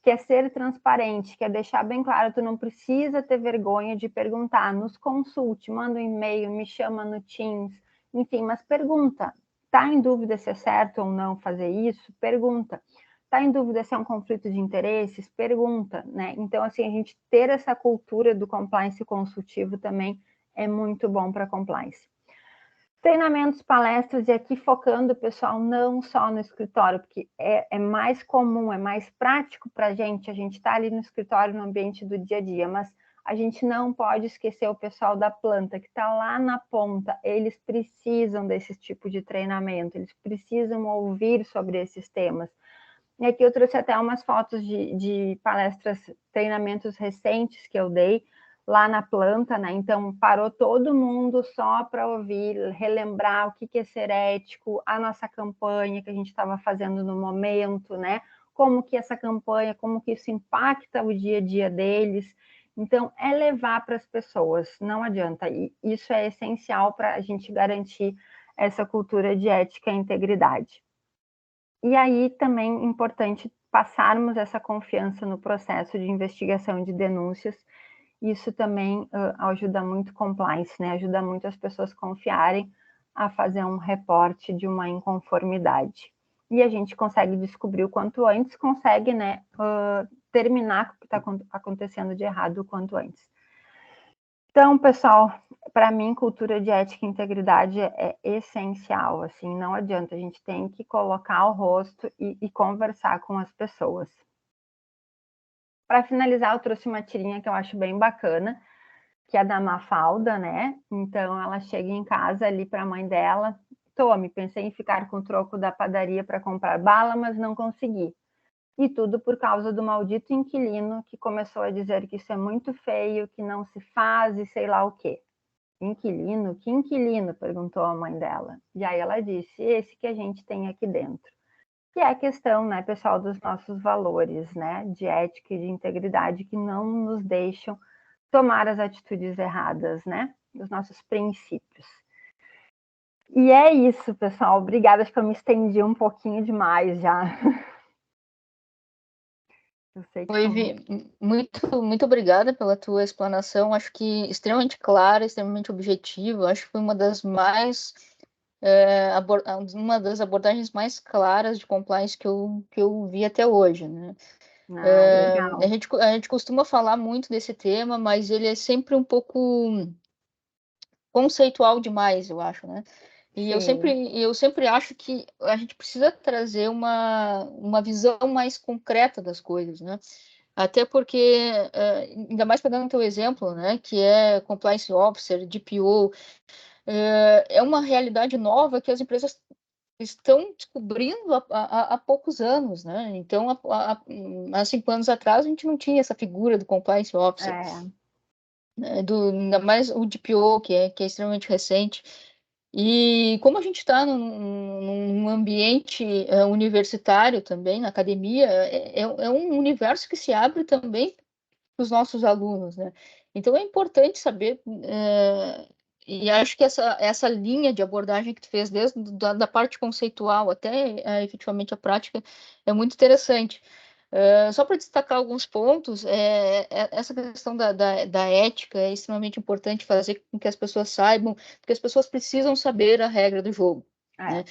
que é ser transparente, que é deixar bem claro, tu não precisa ter vergonha de perguntar, nos consulte, manda um e-mail, me chama no Teams, enfim, mas pergunta, tá em dúvida se é certo ou não fazer isso? Pergunta. Tá em dúvida se é um conflito de interesses? Pergunta, né? Então, assim, a gente ter essa cultura do compliance consultivo também é muito bom para compliance. Treinamentos, palestras, e aqui focando o pessoal não só no escritório, porque é mais comum, é mais prático para a gente está ali no escritório, no ambiente do dia a dia, mas a gente não pode esquecer o pessoal da planta, que está lá na ponta, eles precisam desse tipo de treinamento, eles precisam ouvir sobre esses temas. E aqui eu trouxe até umas fotos de palestras, treinamentos recentes que eu dei, lá na planta, né? Então, parou todo mundo só para ouvir, relembrar o que é ser ético, a nossa campanha que a gente estava fazendo no momento, né? Como que essa campanha, como que isso impacta o dia a dia deles. Então, é levar para as pessoas, não adianta. E isso é essencial para a gente garantir essa cultura de ética e integridade. E aí, também, importante passarmos essa confiança no processo de investigação e de denúncias. Isso também ajuda muito compliance, né? Ajuda muito as pessoas confiarem a fazer um reporte de uma inconformidade. E a gente consegue descobrir o quanto antes, consegue, né, terminar o que está acontecendo de errado o quanto antes. Então, pessoal, para mim, cultura de ética e integridade é essencial, assim, não adianta, a gente tem que colocar o rosto e conversar com as pessoas. Para finalizar, eu trouxe uma tirinha que eu acho bem bacana, que é da Mafalda, né? Então, ela chega em casa ali para a mãe dela, tome, pensei em ficar com o troco da padaria para comprar bala, mas não consegui. E tudo por causa do maldito inquilino que começou a dizer que isso é muito feio, que não se faz e sei lá o quê. Inquilino? Que inquilino? Perguntou a mãe dela. E aí ela disse, esse que a gente tem aqui dentro. Que é a questão, né, pessoal, dos nossos valores, né, de ética e de integridade que não nos deixam tomar as atitudes erradas, né, dos nossos princípios. E é isso, pessoal. Obrigada, acho que eu me estendi um pouquinho demais já. Eu sei que Oi, Vi, muito obrigada pela tua explanação. Acho que extremamente clara, extremamente objetiva. Acho que foi uma das uma das abordagens mais claras de compliance que eu vi até hoje, né? Legal. A gente costuma falar muito desse tema, mas ele é sempre um pouco conceitual demais, eu acho, né? E eu sempre acho que a gente precisa trazer uma visão mais concreta das coisas, né? Até porque, ainda mais pegando o teu exemplo, né, que é Compliance Officer, DPO, é uma realidade nova que as empresas estão descobrindo há poucos anos, né? Então, há 5 anos atrás, a gente não tinha essa figura do Compliance Officer, né, ainda mais o DPO, que é extremamente recente. E como a gente está num ambiente universitário também, na academia, é um universo que se abre também para os nossos alunos, né? Então é importante saber, e acho que essa linha de abordagem que tu fez, desde da parte conceitual até efetivamente a prática, é muito interessante. Só para destacar alguns pontos, essa questão da ética é extremamente importante fazer com que as pessoas saibam, porque as pessoas precisam saber a regra do jogo, né?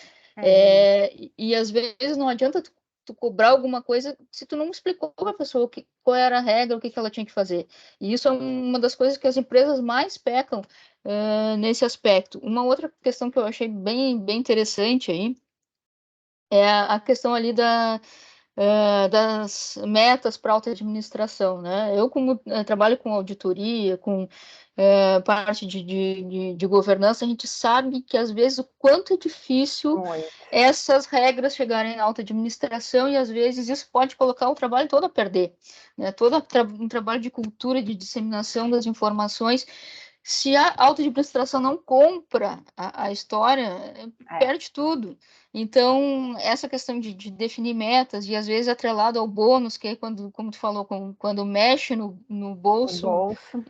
E às vezes não adianta tu cobrar alguma coisa se tu não explicou para a pessoa qual era a regra, o que ela tinha que fazer. E isso é uma das coisas que as empresas mais pecam nesse aspecto. Uma outra questão que eu achei bem, bem interessante aí é a questão ali das metas para alta administração, né? Eu, como trabalho com auditoria, com parte de governança, a gente sabe que, às vezes, o quanto é difícil essas regras chegarem na alta administração e, às vezes, isso pode colocar o trabalho todo a perder, né? Todo um trabalho de cultura, de disseminação das informações. Se a alta administração não compra a história, perde tudo. Então, essa questão de definir metas, e às vezes atrelado ao bônus, que é quando, como tu falou, quando mexe no bolso,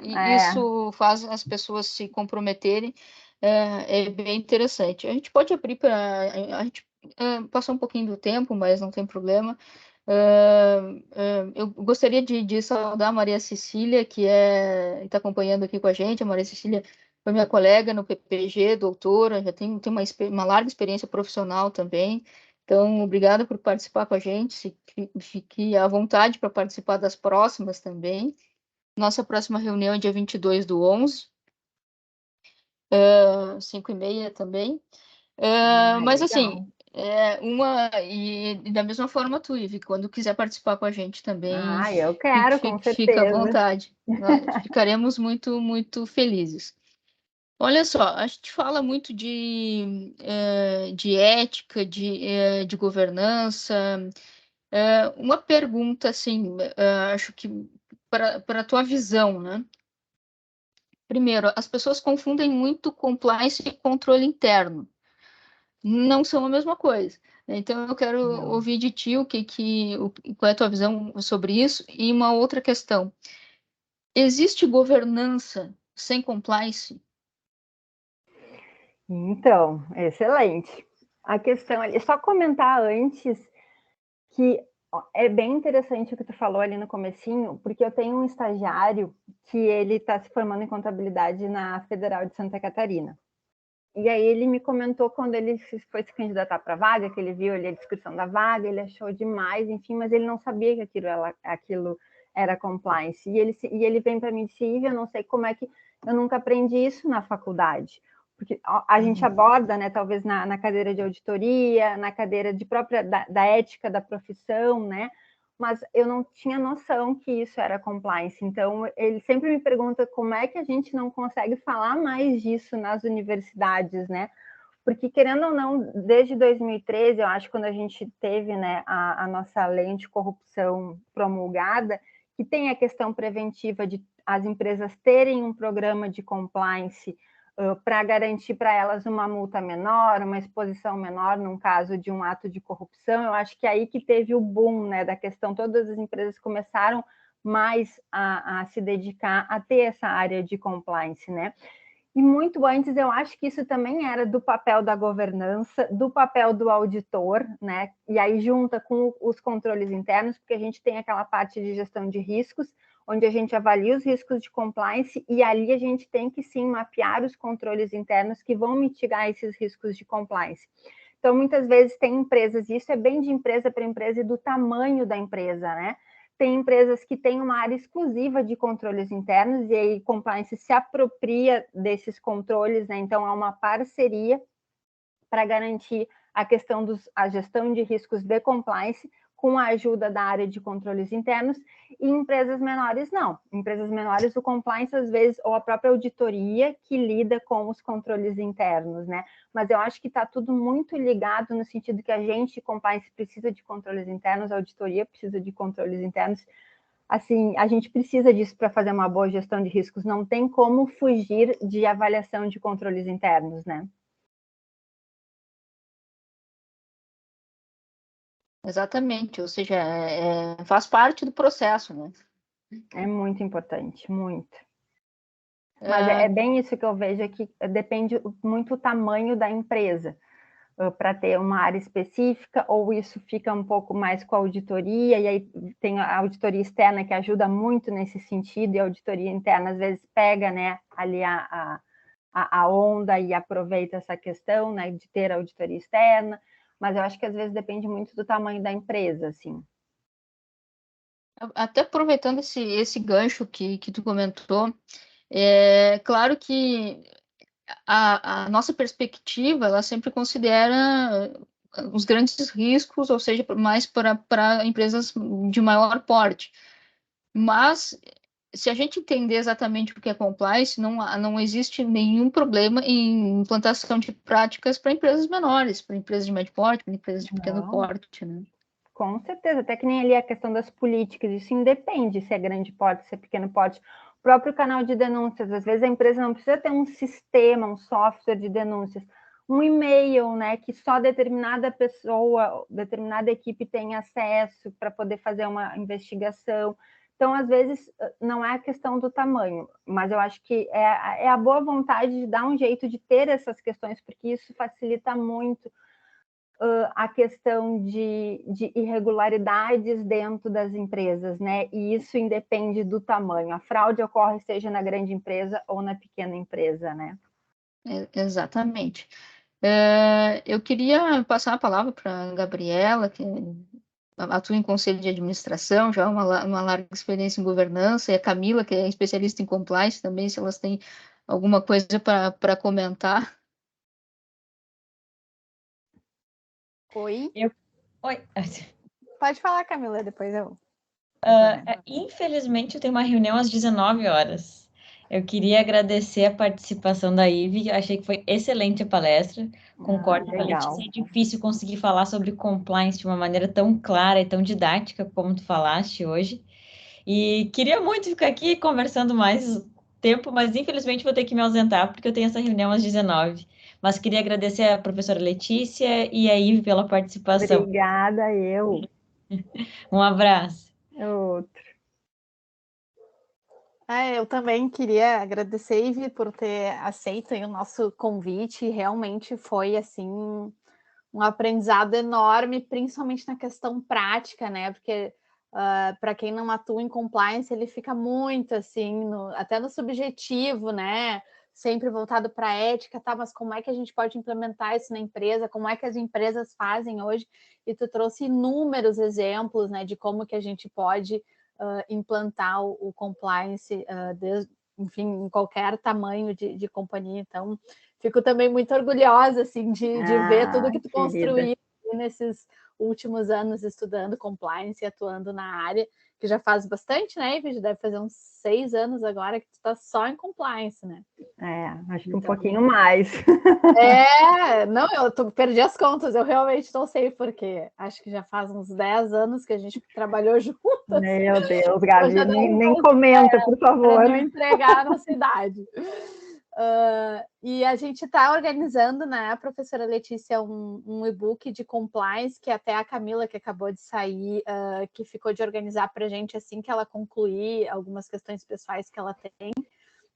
isso faz as pessoas se comprometerem, é bem interessante. A gente pode abrir para... A gente passou um pouquinho do tempo, mas não tem problema. Eu gostaria de saudar a Maria Cecília, que está acompanhando aqui com a gente. A Maria Cecília foi minha colega no PPG, doutora, já tem uma larga experiência profissional também. Então, obrigada por participar com a gente. Fique à vontade para participar das próximas também. Nossa próxima reunião é dia 22/11, 5h30 também. Mas, assim, e da mesma forma tu, Ivi, quando quiser participar com a gente também, eu quero, com certeza. Fica à vontade. Nós ficaremos muito, muito felizes. Olha só, a gente fala muito de ética, de governança. Uma pergunta, assim, acho que para a tua visão, né? Primeiro, as pessoas confundem muito compliance e controle interno. Não são a mesma coisa. Então, eu quero ouvir de ti qual é a tua visão sobre isso. E uma outra questão. Existe governança sem compliance? Então, excelente. A questão é só comentar antes que é bem interessante o que tu falou ali no comecinho, porque eu tenho um estagiário que ele está se formando em contabilidade na Federal de Santa Catarina. E aí ele me comentou quando ele foi se candidatar para a vaga, que ele viu ali a descrição da vaga, ele achou demais, enfim, mas ele não sabia que aquilo era compliance. E ele vem para mim e disse, Ivy, eu não sei como é que eu nunca aprendi isso na faculdade. Porque a gente aborda, né, talvez na cadeira de auditoria, na cadeira da ética da profissão, né? Mas eu não tinha noção que isso era compliance. Então, ele sempre me pergunta como é que a gente não consegue falar mais disso nas universidades, né? Porque, querendo ou não, desde 2013, eu acho, quando a gente teve, né, a nossa lei anticorrupção promulgada, que tem a questão preventiva de as empresas terem um programa de compliance para garantir para elas uma multa menor, uma exposição menor num caso de um ato de corrupção. Eu acho que é aí que teve o boom, né, da questão, todas as empresas começaram mais a se dedicar a ter essa área de compliance, né? E muito antes, eu acho que isso também era do papel da governança, do papel do auditor, né? E aí junta com os controles internos, porque a gente tem aquela parte de gestão de riscos, onde a gente avalia os riscos de compliance e ali a gente tem que sim mapear os controles internos que vão mitigar esses riscos de compliance. Então, muitas vezes tem empresas, e isso é bem de empresa para empresa e do tamanho da empresa, né? Tem empresas que têm uma área exclusiva de controles internos e aí compliance se apropria desses controles, né? Então, há uma parceria para garantir a questão a gestão de riscos de compliance com a ajuda da área de controles internos, e empresas menores não. Empresas menores, o compliance, às vezes, ou a própria auditoria que lida com os controles internos, né? Mas eu acho que está tudo muito ligado no sentido que a gente, compliance, precisa de controles internos, a auditoria precisa de controles internos. Assim, a gente precisa disso para fazer uma boa gestão de riscos, não tem como fugir de avaliação de controles internos, né? Exatamente, ou seja, faz parte do processo, né? É muito importante, muito. Mas é bem isso que eu vejo, é que depende muito do tamanho da empresa, para ter uma área específica, ou isso fica um pouco mais com a auditoria, e aí tem a auditoria externa que ajuda muito nesse sentido, e a auditoria interna às vezes pega, né, ali a onda e aproveita essa questão, né, de ter a auditoria externa. mas eu acho que às vezes depende muito do tamanho da empresa, assim. Até aproveitando esse gancho que tu comentou, é claro que a nossa perspectiva, ela sempre considera os grandes riscos, ou seja, mais para empresas de maior porte. Mas, se a gente entender exatamente o que é compliance, não existe nenhum problema em implantação de práticas para empresas menores, para empresas de médio porte, para empresas de pequeno Não. porte, né? Com certeza, até que nem ali a questão das políticas, isso independe se é grande porte, se é pequeno porte. O próprio canal de denúncias, às vezes a empresa não precisa ter um sistema, um software de denúncias, um e-mail, né, que só determinada pessoa, determinada equipe tem acesso para poder fazer uma investigação. Então, às vezes, não é a questão do tamanho, mas eu acho que é a boa vontade de dar um jeito de ter essas questões, porque isso facilita muito a questão de irregularidades dentro das empresas, né? E isso independe do tamanho. A fraude ocorre seja na grande empresa ou na pequena empresa, né? Exatamente. Eu queria passar a palavra para a Gabriela, que atua em conselho de administração, já uma larga experiência em governança, e a Camila, que é especialista em compliance também, se elas têm alguma coisa para comentar. Oi? Oi. Pode falar, Camila, depois eu. Infelizmente, eu tenho uma reunião às 19 horas. Eu queria agradecer a participação da Ive, achei que foi excelente a palestra. Concordo com a legal. Letícia, é difícil conseguir falar sobre compliance de uma maneira tão clara e tão didática como tu falaste hoje. E queria muito ficar aqui conversando mais tempo, mas infelizmente vou ter que me ausentar porque eu tenho essa reunião às 19. Mas queria agradecer a professora Letícia e a Ive pela participação. Obrigada, eu. Um abraço. Outro. Eu também queria agradecer, Ive, por ter aceito aí o nosso convite. Realmente foi assim um aprendizado enorme, principalmente na questão prática, né? Porque para quem não atua em compliance, ele fica muito assim, até no subjetivo, né? Sempre voltado para a ética, tá? Mas como é que a gente pode implementar isso na empresa? Como é que as empresas fazem hoje? E tu trouxe inúmeros exemplos, né, de como que a gente pode implantar o compliance, enfim, em qualquer tamanho de companhia. Então, fico também muito orgulhosa assim, de ver tudo que tu construiu nesses últimos anos estudando compliance e atuando na área, que já faz bastante, né, Ivy? Deve fazer uns 6 anos agora que tu está só em compliance, né? Acho que então, um pouquinho mais. Não, perdi as contas, eu realmente não sei porquê. Acho que já faz uns 10 anos que a gente trabalhou juntas. Meu Deus, Gabi, nem comenta, por favor. Para não entregar a nossa idade. E a gente está organizando, né, professora Letícia, um e-book de compliance, que até a Camila, que acabou de sair, que ficou de organizar para a gente assim que ela concluir algumas questões pessoais que ela tem.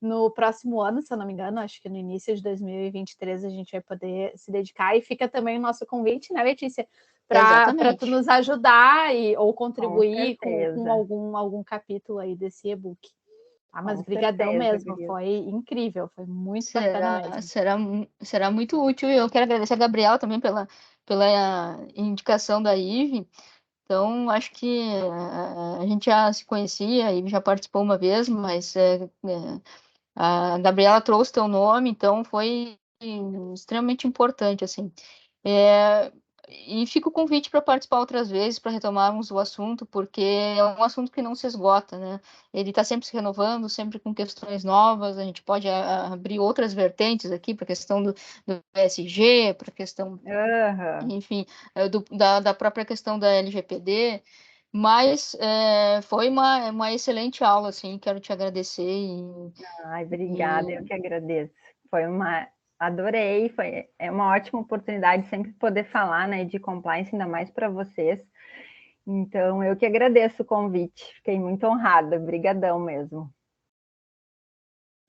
No próximo ano, se eu não me engano, acho que no início de 2023 a gente vai poder se dedicar, e fica também o nosso convite, né, Letícia, para tu nos ajudar ou contribuir com algum capítulo aí desse e-book. Mas brigadão mesmo, foi incrível, foi muito bacana mesmo. Será muito útil, e eu quero agradecer a Gabriela também pela indicação da Ive. Então, acho que a gente já se conhecia e já participou uma vez, mas a Gabriela trouxe teu nome, então foi extremamente importante, assim. E fica o convite para participar outras vezes, para retomarmos o assunto, porque é um assunto que não se esgota, né? Ele está sempre se renovando, sempre com questões novas, a gente pode abrir outras vertentes aqui, para a questão do ESG, para a questão, enfim, da própria questão da LGPD, mas foi uma excelente aula, assim, quero te agradecer. Obrigada, eu que agradeço. Adorei, é uma ótima oportunidade sempre poder falar, né, de compliance, ainda mais para vocês. Então, eu que agradeço o convite, fiquei muito honrada, brigadão mesmo.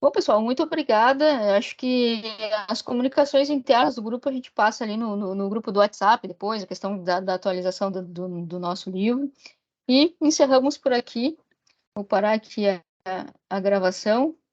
Bom, pessoal, muito obrigada. Acho que as comunicações internas do grupo a gente passa ali no grupo do WhatsApp depois, a questão da atualização do nosso livro. E encerramos por aqui. Vou parar aqui a gravação.